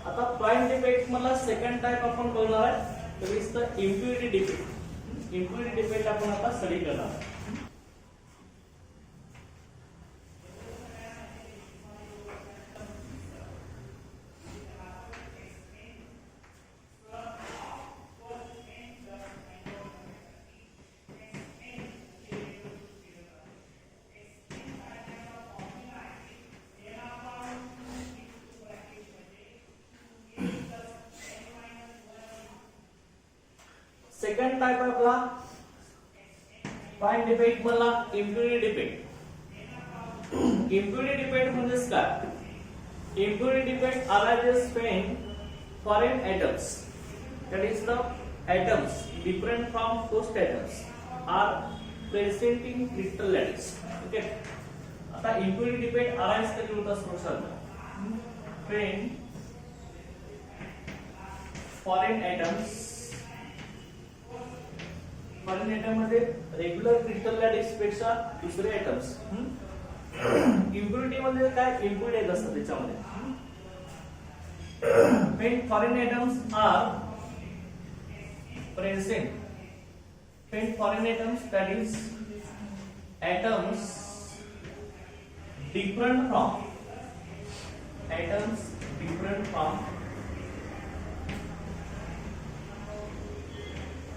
A: आता पॉइंट डिफेक्ट मधला सेकंड टाइप आपण बघणार आहे, तर is the impurity defect. Impurity defect आपण आता स्टडी करणार. सेकंड टाइप आपला पॉइंट डिफेक्ट मधला इम्प्युरिटी डिफेक्ट. इम्प्युरिटी डिफेक्ट म्हणजे काय? Impurity defect arises when foreign atoms, that is the atoms different from host atoms, are present in crystal lattice. Okay, आता इम्प्युरिटी डिफेक्ट arise कधी होता सांगा. when foreign atoms, foreign atom मध्ये रेग्युलर क्रिस्टल लॅटिस पेक्षा दुसरे एटम्स. इम्प्युरिटी मध्ये काय इम्प्युरिटी असतात त्याच्यामध्ये. when foreign atoms are present, when foreign atoms, that is atoms different from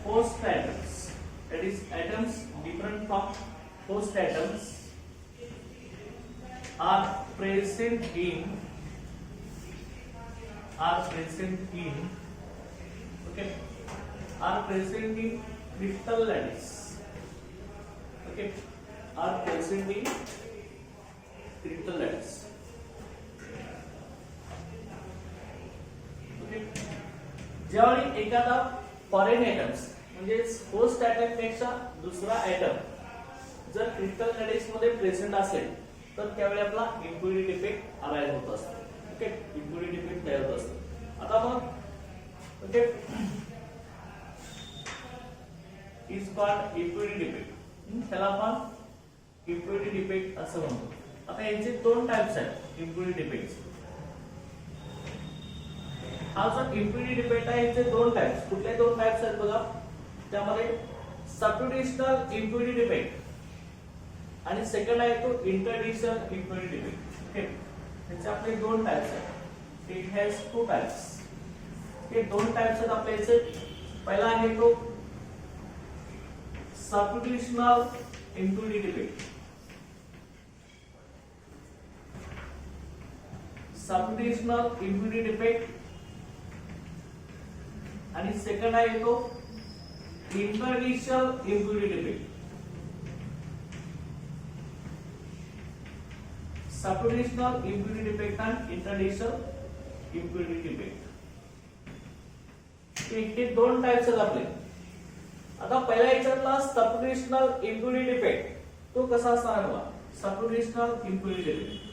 A: host atoms, that is atoms different from host atoms are present in okay, are present in crystal lattice. Okay, are present in crystal lattice. Okay, ज्यावेळी एखादा फॉरेन एटम्स म्हणजे होस्ट एटम पेक्षा दुसरा एटम जर क्रिस्टल लॅटिस मध्ये प्रेझेंट असेल तर त्यावेळी आपला इम्प्युरिटी डिफेक्ट अराइज होत असतो. ओके, इम्प्युरिटी डिफेक्ट तयार होत असतो. आता मग okay is called impurity defect. त्याला आपण इम्प्युरिटी डिफेक्ट असं म्हणतो. आता यांचे 2 टाइप्स आहेत इम्प्युरिटी डिफेक्ट. हा जो इम्प्युरिटी डिफेक्ट आहे याचे 2 टाइप्स. कुठले 2 टाइप्स आहेत बघा. त्यामध्ये सबट्युडिशनल इम्प्युरिटी डिफेक्ट आणि सेकंड आहे तो इंटरडिशनल इम्प्युरिटी डिफेक्ट. ओके, त्याचे आपले 2 टाइप्स आहेत. It has 2 types. हे 2 टाइप्स आहेत आपल्या याचे. पहिला आहे तो सबट्युडिशनल इम्प्युरिटी डिफेक्ट. सबट्युडिशनल इम्प्युरिटी डिफेक्ट आणि सेकंड आहे तो इंटरडिशनल इम्प्युरिटी डिफेक्ट. सबट्युडिशनल इम्प्युरिटी डिफेक्ट आणि इंटरडिशनल इम्प्युरिटी डिफेक्ट. हे 2 टाइप्स आहेत आपले. आता पहिला याच्यातला सबट्युडिशनल इम्प्युरिटी डिफेक्ट तो कसा असणार बघा. Substitutional impurity defect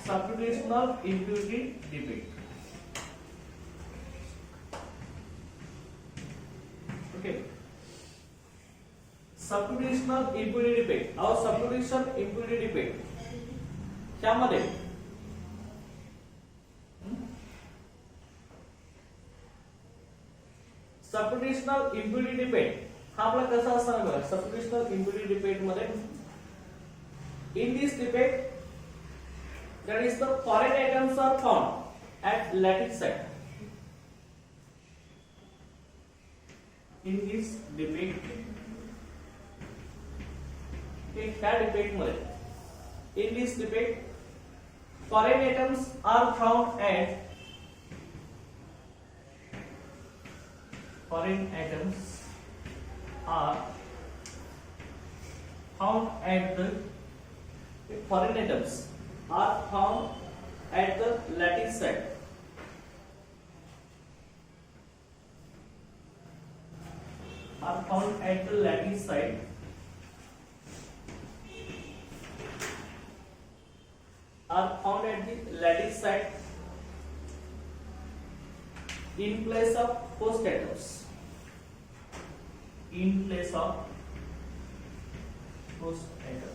A: substitutional impurity defect. Okay, substitutional impurity defect. Our substitutional impurity defect त्यामध्ये सबट्युशनल इम्प्युरिटी डिपेंड हा आपला कसा असणार बघा. सबट्युशनल इम्प्युरिटी डिपेंड मध्ये in this depend that is the foreign atoms are found at lattice site. In this debate, ह्या debate मध्ये in this debate foreign atoms are found at foreign atoms are found at the foreign atoms are found at the lattice site. Are found at the lattice site. Are found at the lattice site in place of host atoms. In place of host atoms.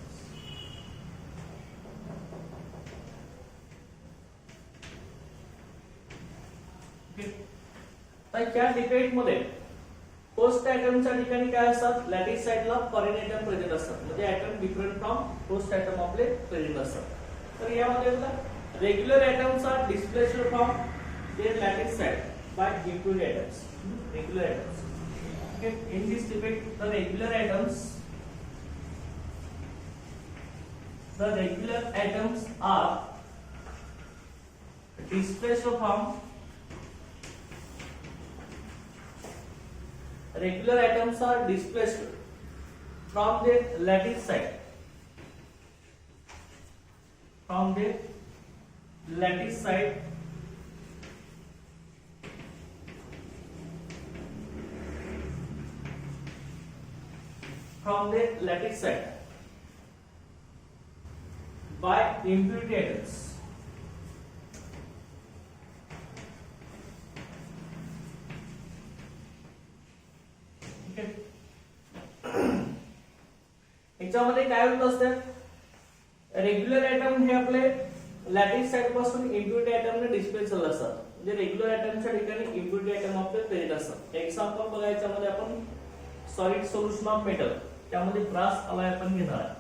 A: तर या डिबेट मध्ये होस्ट ॲटमच्या ठिकाणी काय असतात, लॅटिस साइडला फॉरेन ॲटम प्रेझेंट असतात, म्हणजे atom different from host atom आपले प्रेझेंट असतात. तर यामध्ये regular atoms are displaced from their lattice site by impurity atoms. Regular atoms okay. In this debate the regular atoms are displaced from regular atoms are displaced from their lattice side. From their lattice side by impurity atoms. याच्यामध्ये काय होत असते, रेग्युलर ॲटम हे आपले लॅटिस साइड पासून इम्प्युरिटी ॲटमने डिस्प्लेस झाले असतात, म्हणजे रेग्युलर ॲटमच्या ठिकाणी इम्प्युरिटी ॲटम आपले प्रेझेंट असतात. एक्झाम्पल बघा, याच्यामध्ये आपण सॉलिड सोल्युशन ऑफ मेटल, त्यामध्ये ब्रास अलॉय आपण घेणार आहे.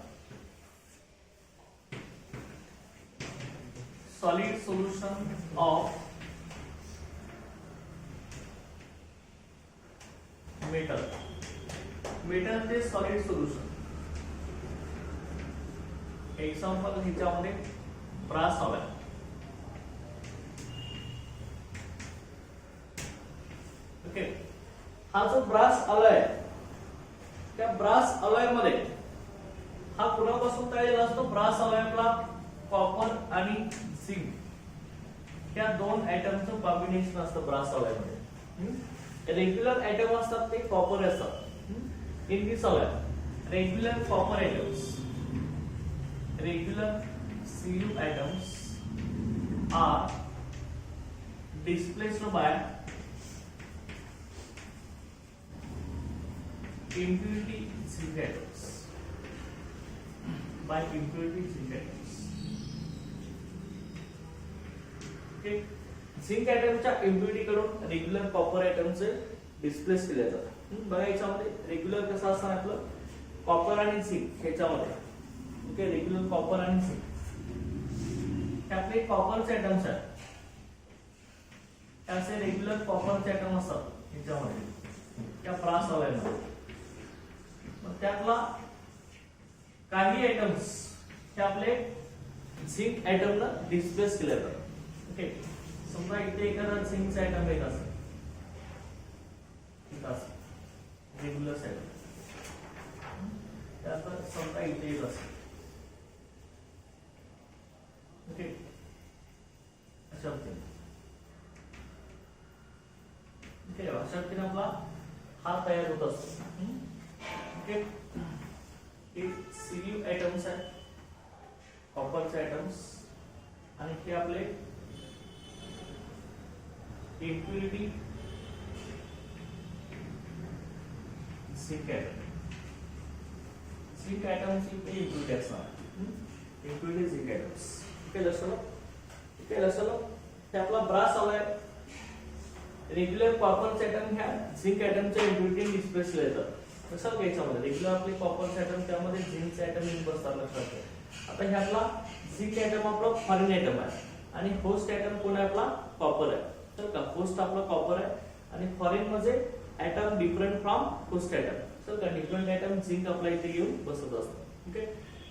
A: Solid solution of metal, metal ते सॉलिड सोल्युशन. एक्झाम्पल ह्याच्यामध्ये ब्रास अलॉय. ओके. हा जो ब्रास अलॉय आहे, त्या ब्रास अलॉय मध्ये हा कुणापासून तयार झाला असतो, ब्रास अलॉय आपला कॉपर आणि झिंक या दोन ॲटमचं कॉम्बिनेशन असतं ब्रास अलॉय मध्ये. रेग्युलर ॲटम असतात ते कॉपर असतात. In this alloy regular copper atoms, regular Cu atoms are displaced by impurity zinc atoms. By impurity zinc atoms. Okay. Zinc ॲटमच्या इम्प्युरिटी कडून रेग्युलर कॉपर ॲटमचे डिस्प्लेस केले जातात. बघा याच्यामध्ये रेग्युलर कसं असणार आपलं, कॉपर आणि झिंक ह्याच्यामध्ये. ओके. रेग्युलर कॉपर आणि झिंक हे आपले कॉपरचे ॲटम्स आहेत. असे रेग्युलर कॉपरचे ॲटम असतात याच्यामध्ये त्या ब्रास अलॉयमध्ये. मग त्यातला काही ॲटम्स हे आपले झिंक ॲटमला डिस्प्लेस केले जातात. ओके. समजा इथे एखादा झिंकचा ॲटम येत असेल, रेग्युलर ॲटम, त्यानंतर समजा इथे येत असेल. ओके. अशा पद्धतीने आपला हा तयार होत असतो. ओके. Cu ॲटम्स आहेत, कॉपरचे ॲटम्स, आणि हे आपले इम्प्युरिटी झिंक ॲटम. झिंक ॲटमची इम्प्युरिटी असणार, इम्प्युरिटी झिंक ॲटम्स. ठीक आहे लक्षात हे आपला ब्रास आलाय रेग्युलर कॉपर ऍटम ह्या झिंक ऍटमच्या इम्प्युरिटी डिस्प्लेसला येतात लक्षात घ्यायचं मध्ये रेग्युलर आपले कॉपर ऍटम त्यामध्ये झिंकचे ऍटम येऊन बसतात लक्षात घ्या आता ह्यातला झिंक ऍटम आपला फॉरेन ऍटम आहे आणि होस्ट ऍटम कोण आहे आपला कॉपर आहे तर का होस्ट आपला कॉपर आहे आणि फॉरेन मध्ये atom different from host atom तर का डिफरंट ऍटम झिंक आपल्या इथे येऊन बसत असतात ओके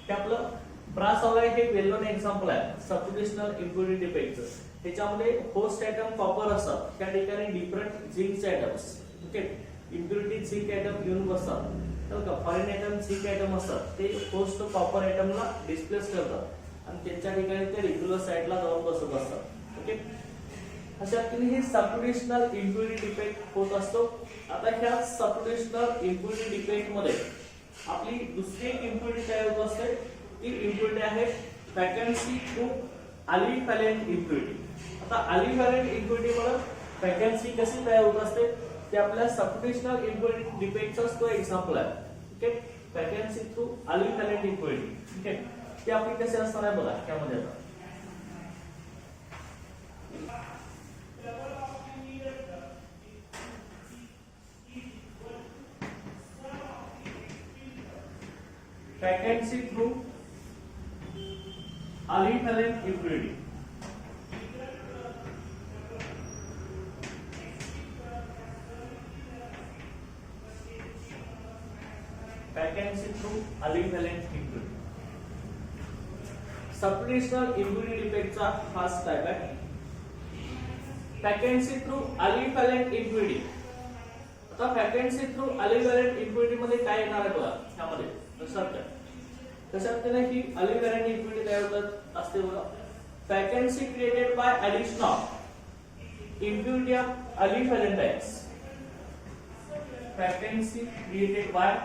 A: हे आपलं ब्रास आलाय हे वेल नोन एक्झाम्पल आहे सबस्टिट्यूशनल इम्प्युरिटी डिफेक्टचं त्याच्यामध्ये होस्ट ऍटम कॉपर असतात त्या ठिकाणी डिफरंट झिंकचे atoms okay impurity zinc atom येऊन बसतात तर का फॉरेन ऍटम झिंक ऍटम असतात ते होस्ट कॉपर ऍटमला डिस्प्लेस करतात आणि त्यांच्या ठिकाणी ते रेग्युलर साइडला जाऊन बसत असतात ओके अशा पद्धतीने हे सबस्टिट्यूशनल इम्प्युरिटी डिफेक्ट होत असतो आता ह्या सबस्टिट्यूशनल इम्प्युरिटी डिफेक्ट मध्ये आपली दुसरी एक इम्प्युरिटी तयार होत असते ती इम्प्युरिटी आहे वॅकन्सी थ्रू अलिव्हॅलेंट इम्प्युरिटी आता अलिव्हॅलेंट इम्प्युरिटी मध्ये वॅकन्सी कशी तयार होत असते ते आपल्या सबस्टिट्यूशनल इम्प्युरिटी डिफेक्टचाच तो एक्झाम्पल आहे okay vacancy through aliovalent impurity okay ते आपली कशी असणार आहे बघा त्यामध्ये आता vacancy through aliovalent impurity vacancy through aliovalent impurity substitutional impurity डिफेक्टचा फर्स्ट टाइप आहे वैकेंसी थ्रू अलिव्हॅलेंट इम्प्युरिटी आता वैकेंसी थ्रू अलिव्हॅलेंट इम्प्युरिटी मध्ये काय येणार आहे बघा त्यामध्ये लक्षात घ्या कशात ही अलिव्हॅलेंट इम्प्युरिटी तयार होत असते बघा vacancy created by addition of impurity of aliovalent ions vacancy created by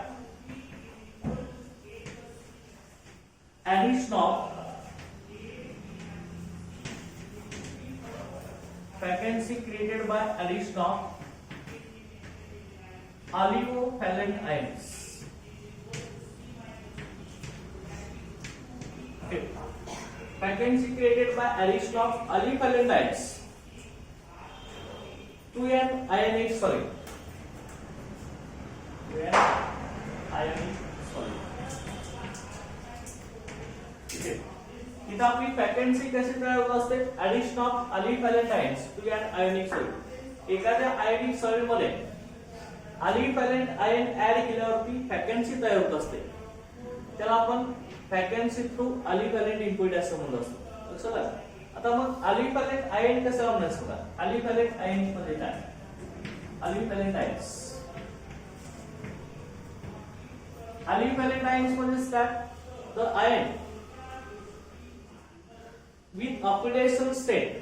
A: addition of vacancy created by addition of aliovalent ions okay vacancy created by addition of aliovalent ions to an ionic solid इथं आपली वैकेंसी कशी तयार होत असते addition of aliovalent ions to an ionic solid एखाद्या आयोनिक सॉलिड मध्ये अलिव्हॅलेंट आयन ऍड केल्यावरती वैकेंसी तयार होत असते त्याला आपण वैकेंसी थ्रू अलिव्हॅलेंट इम्प्युरिटी असं म्हणत असतो लक्षात आलं आता मग अलिव्हॅलेंट आयन कसं म्हणायचं बघा अलिव्हॅलेंट आयन म्हणजे काय अलिव्हॅलेंट आयन्स अलिव्हॅलेंट आयन्स म्हणजे काय the ion with oxidation state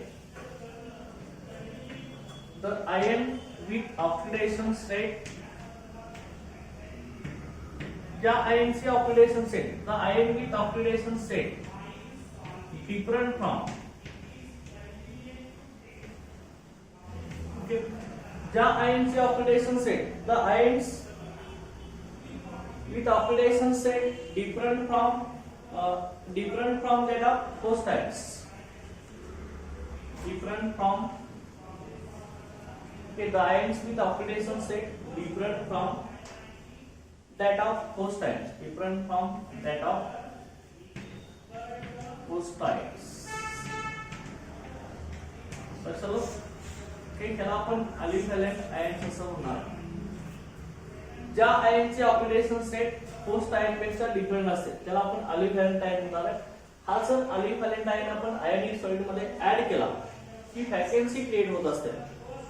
A: the ion with oxidation state the ion oxidation state the ion with oxidation state different from okay the ion oxidation state the ions with oxidation state different from that of host ions different from okay the ions with oxidation state different from that of host ions different from that of host ions तर चलो okay त्याला आपण अलिव्हॅलेंट आयन्स असं म्हणणार ज्या आयनचे ऑक्सिडेशन स्टेट होस्ट आयन पेक्षा डिफरंट असते त्याला आपण अलिव्हॅलेंट आयन म्हणणार आहे हा जर अलिव्हॅलेंट आयन आपण आयोनिक सॉलिड मध्ये ऍड केला की वैकेंसी क्रिएट होत असते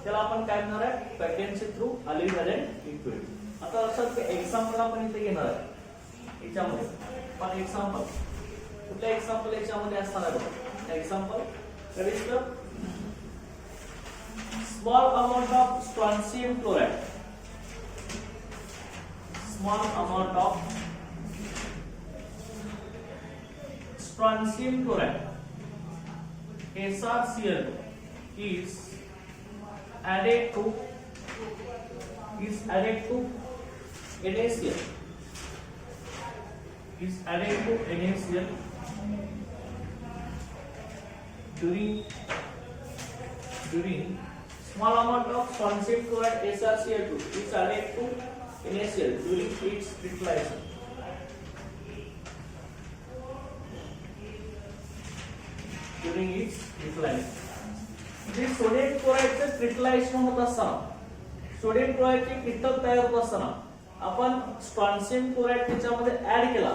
A: त्याला आपण काय म्हणणार आहे वैकेंसी थ्रू अलिव्हॅलेंट इम्प्युरिटी आता लक्षात एक्झाम्पल आपण इथे घेणार आहे याच्यामध्ये पण एक्झाम्पल कुठलं एक्झाम्पल याच्यामध्ये असणार आहे बघा example that is the small amount of strontium chloride small amount of strontium chloride SrCl is added to NaCl during small amount of strontium chloride SrCl2 is added to NaCl during its crystallization. During its crystallization. जे सोडियम क्लोराइडचे क्रिस्टलायझेशन होत असताना सोडियम क्लोराइडचे क्रिस्टल तयार होत असताना आपण स्ट्रॉन्शियम क्लोराइड त्याच्यामध्ये ऍड केला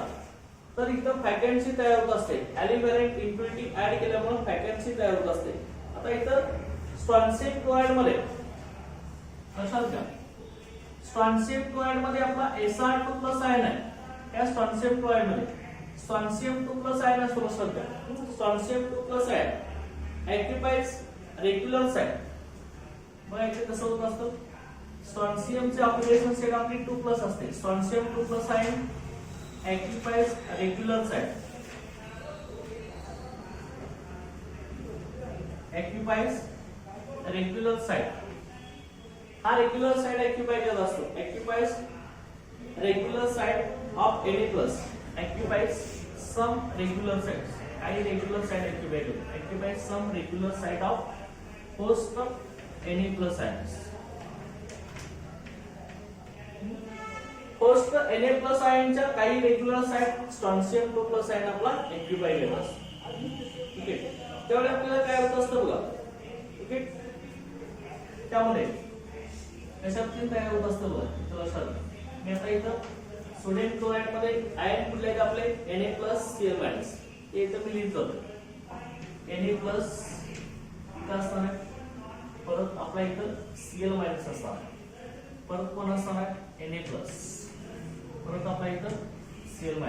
A: तर इथं फॅकन्सी तयार होत असते. ॲल्युमिनियम इम्प्युरिटी ऍड केल्यामुळे फॅकन्सी तयार होत असते. आता इथं स्ट्रॉन्शियम क्लोराइड मध्ये लक्षात घ्या स्ट्रॉन्शियम क्लोराइड मध्ये आपला Sr2+ आयन आहे. त्या स्ट्रॉन्शियम क्लोराइड मध्ये स्ट्रॉन्शियम 2+ आयन असतो. लक्षात घ्या strontium 2+ ion occupies regular side. मग इथे कसं होत असतं स्ट्रॉन्शियमचे ऑक्सिडेशन स्टेट आपली 2+ असते. Strontium 2+ ion occupies regular site. Occupies regular site हा रेग्युलर साइड ऍक्टिफाय करत असतो. Occupies regular site of Na+. Occupies some regular sites. काही रेग्युलर साइड ऍक्टिफाय करतो. Occupies some regular site of host of Na+ ions. Host Na+ आयनच्या काही रेग्युलर साइड स्ट्रॉन्शियम 2+ आयन आपला ऍक्टिफाय केला असतो. ठीक आहे त्यावेळी आपल्याला काय होत असतं बघा. ओके त्यामध्ये कशात तयार होत असतं बघा. चला सर मी आता इथं सोडियम क्लोराइड मध्ये आयन कुठले आहेत आपले Na+Cl-. हे इथं मी लिहित जातो Na+ इथं असणार आहे. परत आपला इथं Cl- असणार. परत कोण असणार Na+. परत आपला इथं Cl-.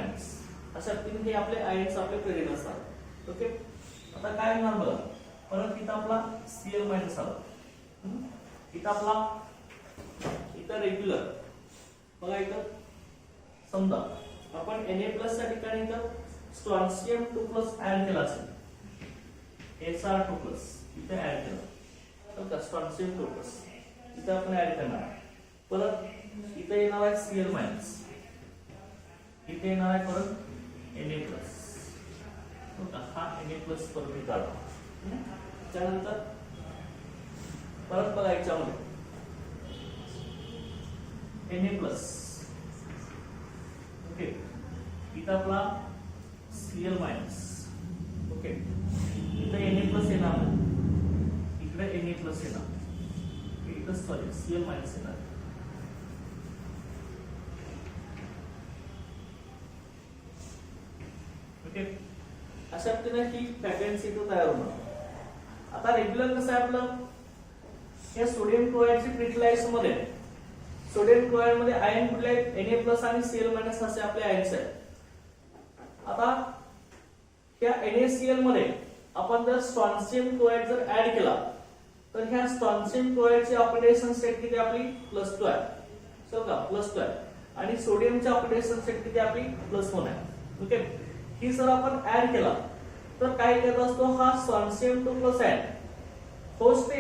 A: अशा तीन आपले आयन्स आपले प्रेझेंट असतात. ओके आता काय होणार बघा. परत इथं आपला Cl- आला. इथं आपला इथं रेग्युलर बघा. इथं समजा आपण Na+ च्या ठिकाणी इथं स्ट्रॉन्शियम 2+ ऍड केला असेल. Sr2+ इथे ऍड केला तर स्ट्रॉन्शियम 2+ इथे आपण ऍड करणार. परत इथे येणार आहे Cl-. इथे येणार आहे परत Na+. हा Na+ परत काढा. त्यानंतर परत बघा याच्यामध्ये Na+. ओके इथं आपला Cl-. ओके इथे Na+ येणार नाही. इकडे Na+ येणार. इथं सॉरी Cl- येणार. ओके अशा पद्धतीने ही फॅकन्सी तो तयार होणार. आता रेग्युलर कसं आहे आपलं या सोडियम क्लोराइडच्या क्रिस्टलायझेशन मध्ये सोडियम क्लोराइड मध्ये आयन कुठले आहेत Na+ आणि Cl- असे आपले आयन्स आहेत. आता या NaCl मध्ये आपण जर स्ट्रॉन्शियम क्लोराइड जर ऍड केला तर ह्या स्ट्रॉन्शियम क्लोराइडची ऑक्सिडेशन स्टेट किती आपली +2 आहे. सो का +2 आहे. आणि सोडियमची ऑक्सिडेशन स्टेट किती आपली +1 आहे. ओके ही जर आपण ऍड केला तर काय करत असतो हा strontium 2+ ion host Na+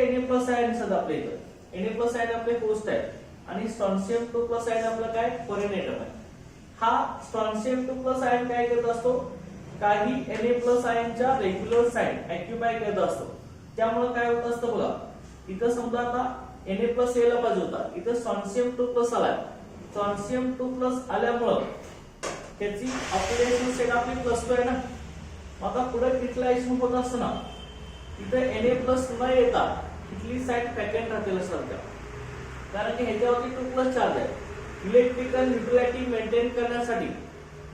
A: ion सध्या आपल्या इथं Na+ आयन आपले होस्ट आहे आणि स्ट्रॉन्शियम 2+ आयन आपलं काय फॉरेन एटम आहे. हा स्ट्रॉन्शियम 2+ आयन काय करत असतो काही Na+ आयनच्या रेग्युलर साइड ऍक्टिफाय करत असतो. त्यामुळे काय होत असतं बघा इथं समजा आता Na+ यायला पाहिजे होता. इथं स्ट्रॉन्शियम 2+ आलाय. स्ट्रॉन्शियम 2+ आल्यामुळं त्याची ऑक्सिडेशन स्टेट आपली +2 आहे ना. आता पुढे क्रिस्टलायझेशन होत असताना इथे Na+ न येता इथली साइड फॅकंट राहते लक्षात. कारण की ह्याच्यावरती 2+ चार्ज आहे. इलेक्ट्रिकल न्यूट्रॅलिटी मेंटेन करण्यासाठी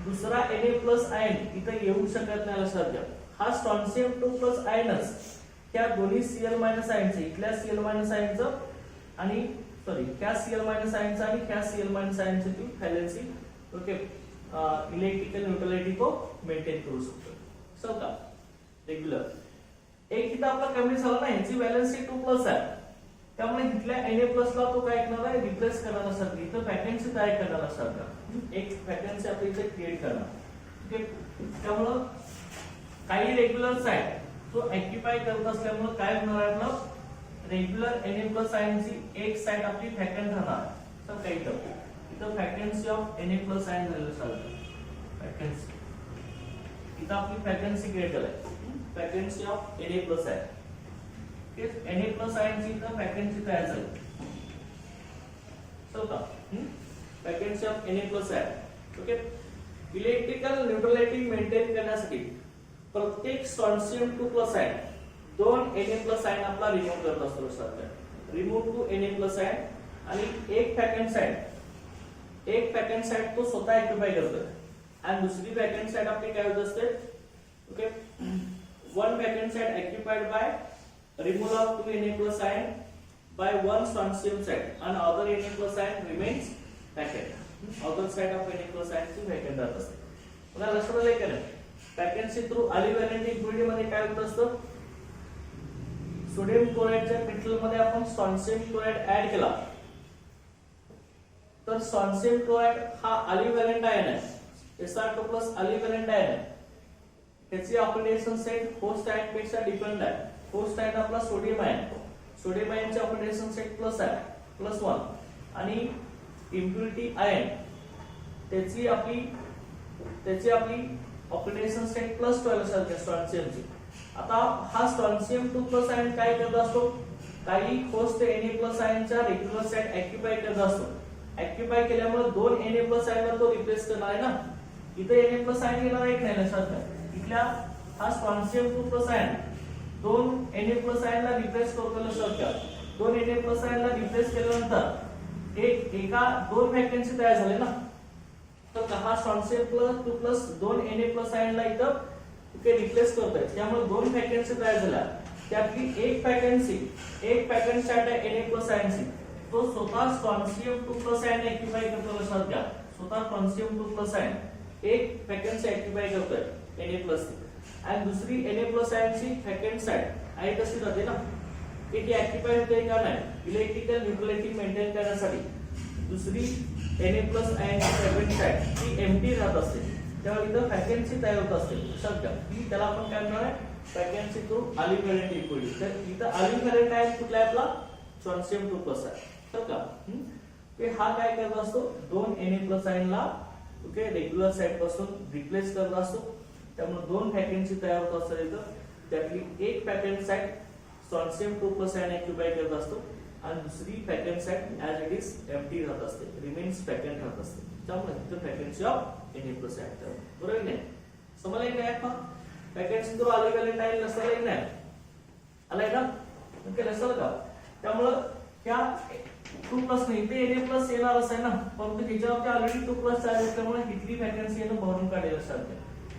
A: दुसरा Na+ आयन इथे येऊ शकत नाही लक्षात घ्या. हा स्ट्रॉन्शियम 2+ आयनच त्या दोन्ही Cl- आयनचे इथल्या Cl- आयनचं आणि सॉरी ह्या Cl- आयनचं आणि ह्या Cl- आयनची ती व्हॅलेन्सी ओके इलेक्ट्रिकल न्यूट्रॅलिटी को मेंटेन करू शकतो. सो का रेग्युलर एक इथं आपला कमी झाला ना ह्याची व्हॅलेन्सी 2+ आहे. त्यामुळे इथल्या Na+ ला तो काय करणार आहे रिप्लेस करणार असतात. इथं वॅकन्सी तयार करणार असतात. एक वॅकन्सी आपण इथे क्रिएट करणार. ओके त्यामुळे काही रेग्युलर साइड तो ऍक्टिफाय करत असल्यामुळे काय होणार आहे आपलं रेग्युलर Na+ आयनची एक साइड आपली वॅकंट राहणार. तर काही इथं वॅकन्सी ऑफ Na+ आयन झालेलं चालतं. वॅकन्सी इथं आपली वॅकन्सी क्रिएट करायची. Vacancy of Na plus ion. Na plus आयनची इथं वॅकन्सी तयार झाली. का vacancy of Na plus ion. Okay. Electrical neutrality maintain करण्यासाठी प्रत्येक strontium 2 plus ion 2 Na plus ion आपला रिमूव्ह करत असतो लक्षात घ्या. Remove two Na plus ion आणि एक वॅकंट साइड तो स्वतः ऑक्युपाय करतो आणि दुसरी वॅकंट साइड आपली काय होत असते. Okay. One vacant side occupied by removal of 2 Na plus ion by one strontium side and other Na plus ion remains vacant. Other side of Na plus ion ची vacant राहत असते. पुन्हा लक्षात आलं का नाही. वॅकन्सी थ्रू अलिव्हॅलेंट इक्विलिब्रियम मध्ये काय होत असतं. सोडियम क्लोराइडच्या मेटल मध्ये आपण स्ट्रॉन्शियम क्लोराइड ऍड केला तर स्ट्रॉन्शियम क्लोराइड हा अलिव्हॅलेंट आयन आहे. Sr2+ अलिव्हॅलेंट आयन आहे. त्याची ऑक्सिडेशन साइड होस्ट आयन पेक्षा डिफरंट आहे. होस्ट आयन आपला सोडियम आयन. सोडियम आयनची ऑक्सिडेशन साइड प्लस आहे +1 आणि इम्प्युरिटी आयन त्याची आपली ऑक्सिडेशन साइड +12 असेल स्ट्रॉन्शियमची. आता हा स्ट्रॉन्शियम 2+ आयन काय करत असतो. काही होस्ट Na+ आयनच्या रेग्युलर साइड ऑक्युपाय करत असतो. ऑक्युपाय केल्यामुळे 2 Na+ आयनला तो रिप्लेस करणार आहे ना. इथे Na+ आयन येणार एक नाही लक्षात घ्या. इथल्या हा स्ट्रॉन्शियम 2+ आयन 2 Na+ आयनला रिप्लेस करतो लक्षात घ्या. 2 Na+ आयनला रिप्लेस केल्यानंतर एका 2 वॅकन्सी तयार झाले ना. तर हा स्ट्रॉन्शियम 2+ 2 Na+ आयनला इथं रिप्लेस करतोय. त्यामुळे 2 वॅकन्सी तयार झाल्या. त्यातली एक वॅकन्सी साइड आहे Na+ आयनची. तो स्वतः स्ट्रॉन्शियम 2+ आयन ऑक्युपाय करतो लक्षात घ्या. स्वतः स्ट्रॉन्शियम 2+ आयन एक वॅकन्सी ऑक्युपाय करतोय Na+ आणि दुसरी Na+ आयनची वॅकंट साइड आहे तशी राहते ना. ती ऑक्युपाय होते का नाही. इलेक्ट्रिकल न्यूट्रलिटी मेंटेन करण्यासाठी दुसरी Na+ आयनची वॅकंट साइड ती एम्प्टी राहत असते. तेव्हा इथं वॅकन्सी तयार होत असते लक्षात घ्या. की त्याला आपण काय म्हणणार आहे वॅकन्सी थ्रू अलिव्हॅलेंट इक्विलिब्रियम. तर इथं अलिव्हॅलेंट आयन कुठला आहे आपला स्ट्रॉन्शियम 2+ आहे. तर का हा काय करत असतो 2 Na+ आयनला ओके रेग्युलर साइड पासून रिप्लेस करत असतो. त्यामुळे 2 वॅकन्सी तयार होत असतात इथं. त्यातली एक vacant side strontium 2+ ion occupy करत असतो आणि दुसरी vacant side as it is empty राहत असते. रिमेन्स वॅकंट राहत असते. त्यामुळे इथं वॅकन्सी ऑफ Na+ आयन बरोबर नाही. समजलं काय आपण वॅकन्सी थ्रू अलिव्हॅलेंट आयन नसलं एक नाही आलाय ना. ओके नसलं का. त्यामुळे त्या 2+ नाही ते Na+ येणारच आहे ना. परंतु त्याच्यावरती ऑलरेडी 2+ चार्ज असल्यामुळे इथली वॅकन्सी येणं भरून काढेल लक्षात घ्या.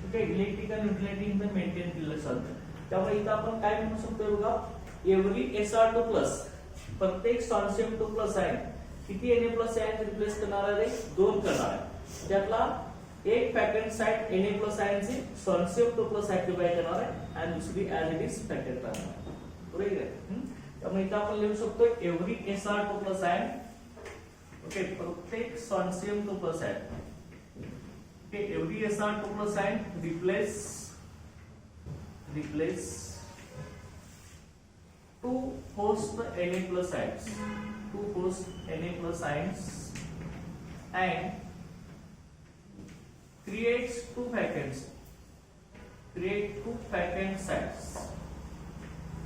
A: ओके इलेक्ट्रिकल न्यूट्रलिटी इथं मेंटेन केलं चालतं. त्यामुळे इथं आपण काय म्हणू शकतो बघा एव्हरी Sr2+ प्रत्येक स्ट्रॉन्शियम 2+ आयन किती Na+ आयन रिप्लेस करणार आहे 2 करणार आहे. त्यातला एक वॅकंट साइड Na+ आयनची स्ट्रॉन्शियम 2+ ऑक्युपाय करणार आहे आणि दुसरी ऍज इट इज वॅकंट राहणार. बरोबर आहे. त्यामुळे इथं आपण लिहू शकतो एव्हरी Sr2+ आयन ओके प्रत्येक strontium 2+ ion okay every Sr2+ ion replace two host Na+ ions and create two vacant sites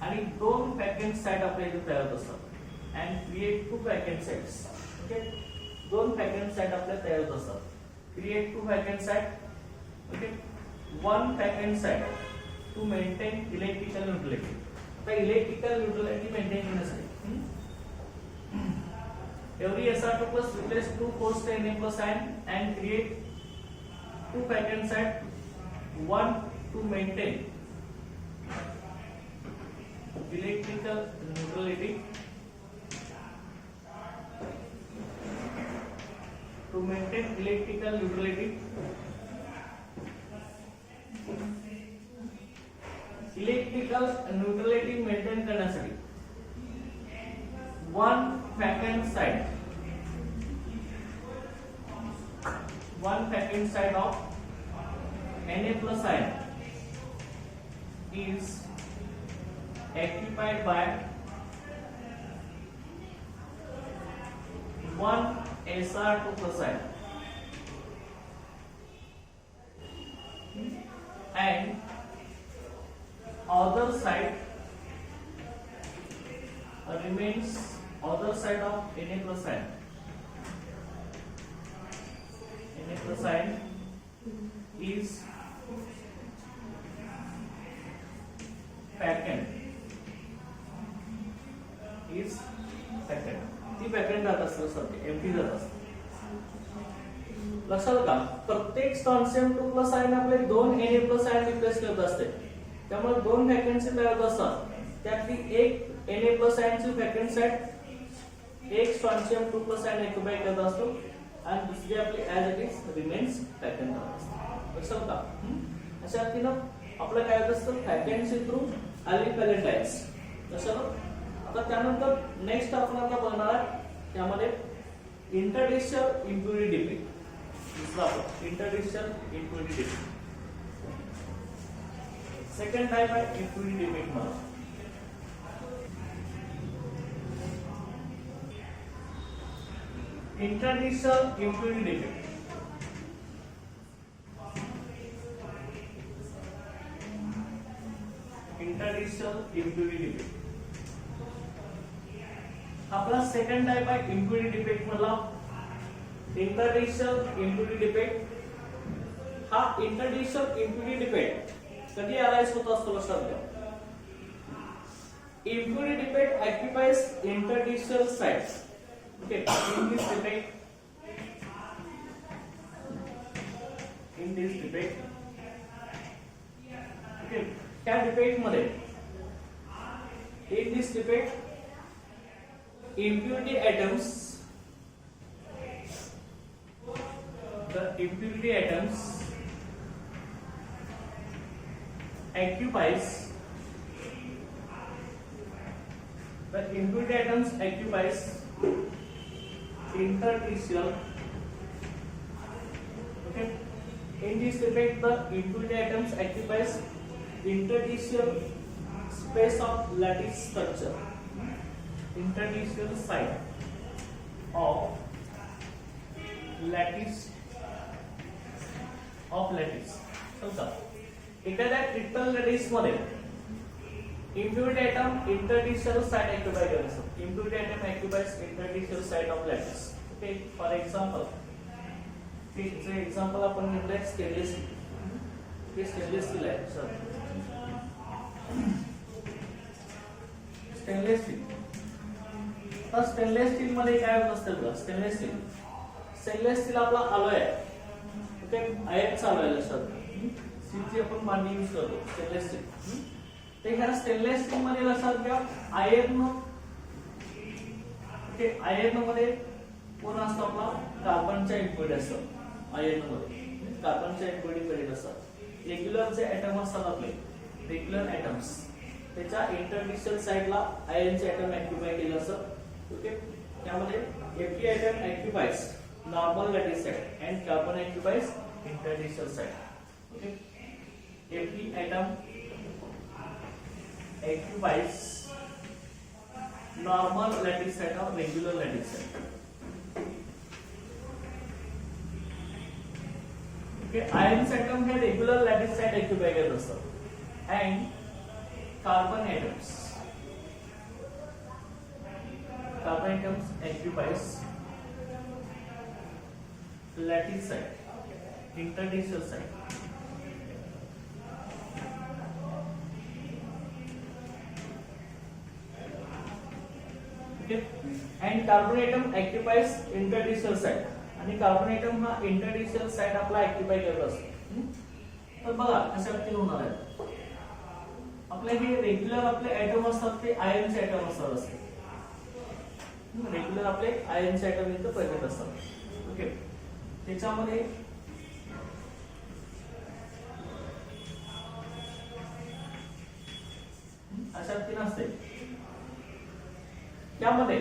A: आणि 2 vacant site आपल्या इथे तयार होत असतात and create two vacant sites okay 2 vacant site आपल्या तयार होत असतात. Create 2 vacant site okay 1 vacant site to maintain electrical neutrality. आता electrical neutrality maintain करण्यासाठी every Sr2+ replace 2 host Na+ ion and create 2 vacant site, 1 to maintain electrical neutrality electrical neutrality maintain करण्यासाठी 1 vacant side of Na+ ion is occupied by 1 Sr2+ ion and remains other side of Na plus ion. Na plus ion is vacant. Is vacant. ती वॅकंट जात असते सर, एम्प्टी जात असते. लक्षात का प्रत्येक स्टॉन्शियम 2 प्लस आयन आपले 2 Na प्लस आयन रिप्लेस करत असते. त्यामुळे 2 वॅकन्सी तयार होत असतात. त्यातली एक Na प्लस आयनची वॅकंट साइड एक स्टॉन्शियम 2 प्लस आयन ऑक्युपाय करत असतो आणि दुसरी आपली as it is remains vacant असते. लक्षात का अशा रीतीनं आपलं काय होत असतं वॅकन्सी थ्रू अलिफ व्हॅलेंटाईन्स. लक्षात. आता त्यानंतर नेक्स्ट आपण आता बघणार आहे त्यामध्ये इंटरडिक्शनल इम्प्युरिटी डिफेक्ट. दुसरा आपण interstitial impurity defect. Second type आहे इम्प्युरिटी डिफेक्ट मध्ये interstitial impurity defect. Interstitial impurity defect आपला सेकंड टाइप आहे इम्प्युरिटी डिफेक्ट मधला इंटरडिक्शनल इम्प्युरिटी डिफेक्ट. हा इंटरडिक्शनल इम्प्युरिटी डिफेक्ट कधी अराइज होत असतो लक्षात घ्या. Impurity defect occupies interstitial sites. Okay in this defect okay त्या डिफेक्ट मध्ये in this defect impurity atoms, the impurity atoms occupies interstitial. Okay, in this defect the impurity atoms occupies interstitial space of lattice structure. Interstitial site of lattice समजा एखाद्या क्रिस्टल लॅटिस मध्ये impurity atom interstitial site occupy करत असतो. Impurity atom occupies interstitial site of lattice. Okay for example जे एक्झाम्पल आपण घेतलंय स्टेनलेस स्टील. हे स्टेनलेस स्टील आहे सर. स्टेनलेस स्टील तर स्टेनलेस स्टील मध्ये काय होत असतं बघा. स्टेनलेस स्टील आपला अलॉय आहे. ओके आयनचा अलॉय लक्षात. स्टीलची आपण मांडणी यूज करतो स्टेनलेस स्टील. ते ह्या स्टेनलेस स्टील मध्ये लक्षात घ्या आयर्न. ओके आयर्न मध्ये कोण असतो आपला कार्बनच्या इम्प्युरिटी असतात. आयर्न मध्ये कार्बनच्या इम्प्युरिटी करीत असतात. रेग्युलर जे ऍटम असतात आपले रेग्युलर ऍटम्स त्याच्या इंटरस्टिशियल साइडला आयर्नचे ऍटम ऑक्युपाय केलं असतं. ओके त्यामध्ये Fe atom occupies normal lattice site and carbon occupies interstitial site. Okay, Fe atom occupies normal lattice site or regular lattice site. Okay, iron atom हे regular lattice site occupy करत असतात and carbon atoms occupies lattice site, interstitial site. Okay, and carbon atom occupies interstitial site. आणि carbon atom हा interstitial site आपला ऑक्युपाय करत असतो. तर बघा कशा रीतीने होणार आहे. आपले हे रेग्युलर आपले ऍटम असतात ते आयर्नचे ऍटम असतात. रेग्युलर आपले आयर्नचे ऍटम इथं प्रेझेंट असतात. ओके त्याच्यामध्ये अशा रीतीने असते. त्यामध्ये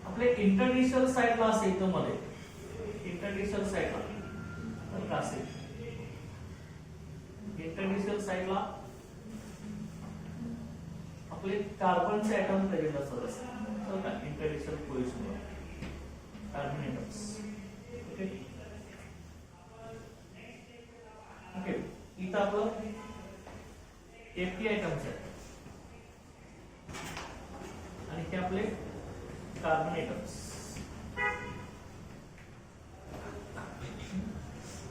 A: आपले इंटरस्टिशियल साइटला असे इथं मध्ये इंटरस्टिशियल साइटला असे इंटरस्टिशियल साइटला आपले कार्बनचे ऍटम प्रेझेंट असतात. Interstitial position carbon atoms. Okay okay इथं आपलं Fe ऍटम्स आहे ते आपले carbon atoms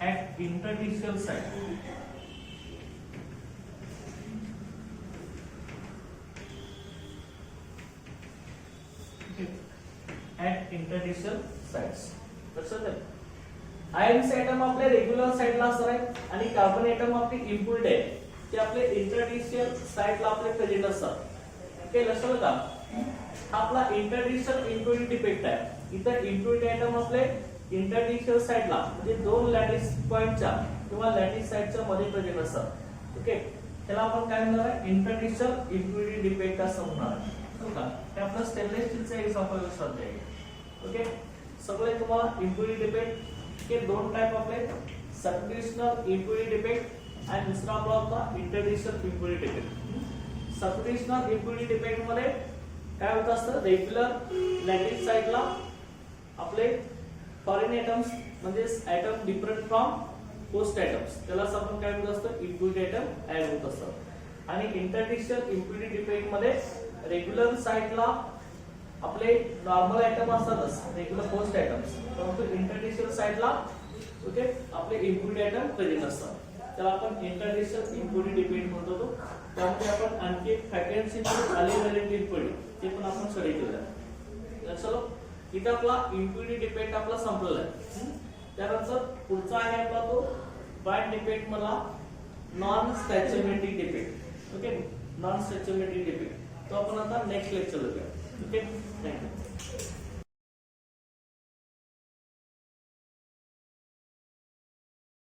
A: at interstitial site. Okay. At interstitial sites. लक्षात आहे. आयन्स ऍटम आपले रेग्युलर साइडला असणार आहेत आणि कार्बन ऍटम आपले इम्प्युरिटी आहे ते आपले इंटरडिशियल साइडला आपले प्रेझेंट असतात. ओके, लक्षात आलं का? हा आपला इंटरडिशियल इम्प्युरिटी डिफेक्ट आहे. इथं इम्प्युरिटी ऍटम आपले इंटरडिशियल साइडला म्हणजे दोन लॅटिस पॉइंटच्या किंवा लॅटिस साइडच्या मध्ये प्रेझेंट असतात. ओके, त्याला आपण काय म्हणणार आहे? इंटरडिशियल इम्प्युरिटी डिफेक्ट असं म्हणणार आहे. समजा हे आपलं स्टेनलेस स्टीलचं एक्झाम्पल लक्षात घ्या. ओके, सगळे तुम्हाला इम्प्युरिटी डिफेक्ट के दोन टाइप आपले सबट्युशनल इम्प्युरिटी डिफेक्ट आणि दुसरा आपला होता इंटरडिशियल इम्प्युरिटी डिफेक्ट. सबट्युशनल इम्प्युरिटी डिफेक्ट मध्ये काय होत असतं? रेग्युलर लॅटिस साइडला आपले फॉरेन एटम्स म्हणजे atom different from host atoms त्याला आपण काय म्हणत असतो? इम्प्युरिटी एटम ऍड होत असतात. आणि इंटरडिशियल इम्प्युरिटी डिफेक्ट मध्ये रेग्युलर साइडला आपले नॉर्मल एटम असतातच, रेग्युलर होस्ट एटम्स, परंतु इंटरडिशियल साइडला ओके आपले इम्प्युरिटी एटम प्रेझेंट असतात. त्याला आपण इंटरडिशियल इम्प्युरिटी डिफेक्ट म्हणतो. तो त्यामध्ये आपण आणखी एक फॅकल्टी अलिव्हॅलेंट इम्प्युरिटी ते पण आपण स्टडी केलं. चलो, इथे आपला इम्प्युरिटी डिफेक्ट आपला संपलेला आहे. त्यानंतर पुढचा आहे आपला तो बँड डिफेक्ट मधला non stoichiometric defect. Okay, non stoichiometric defect तो आपण आता नेक्स्ट लेक्चर बघूया. Okay, thank you.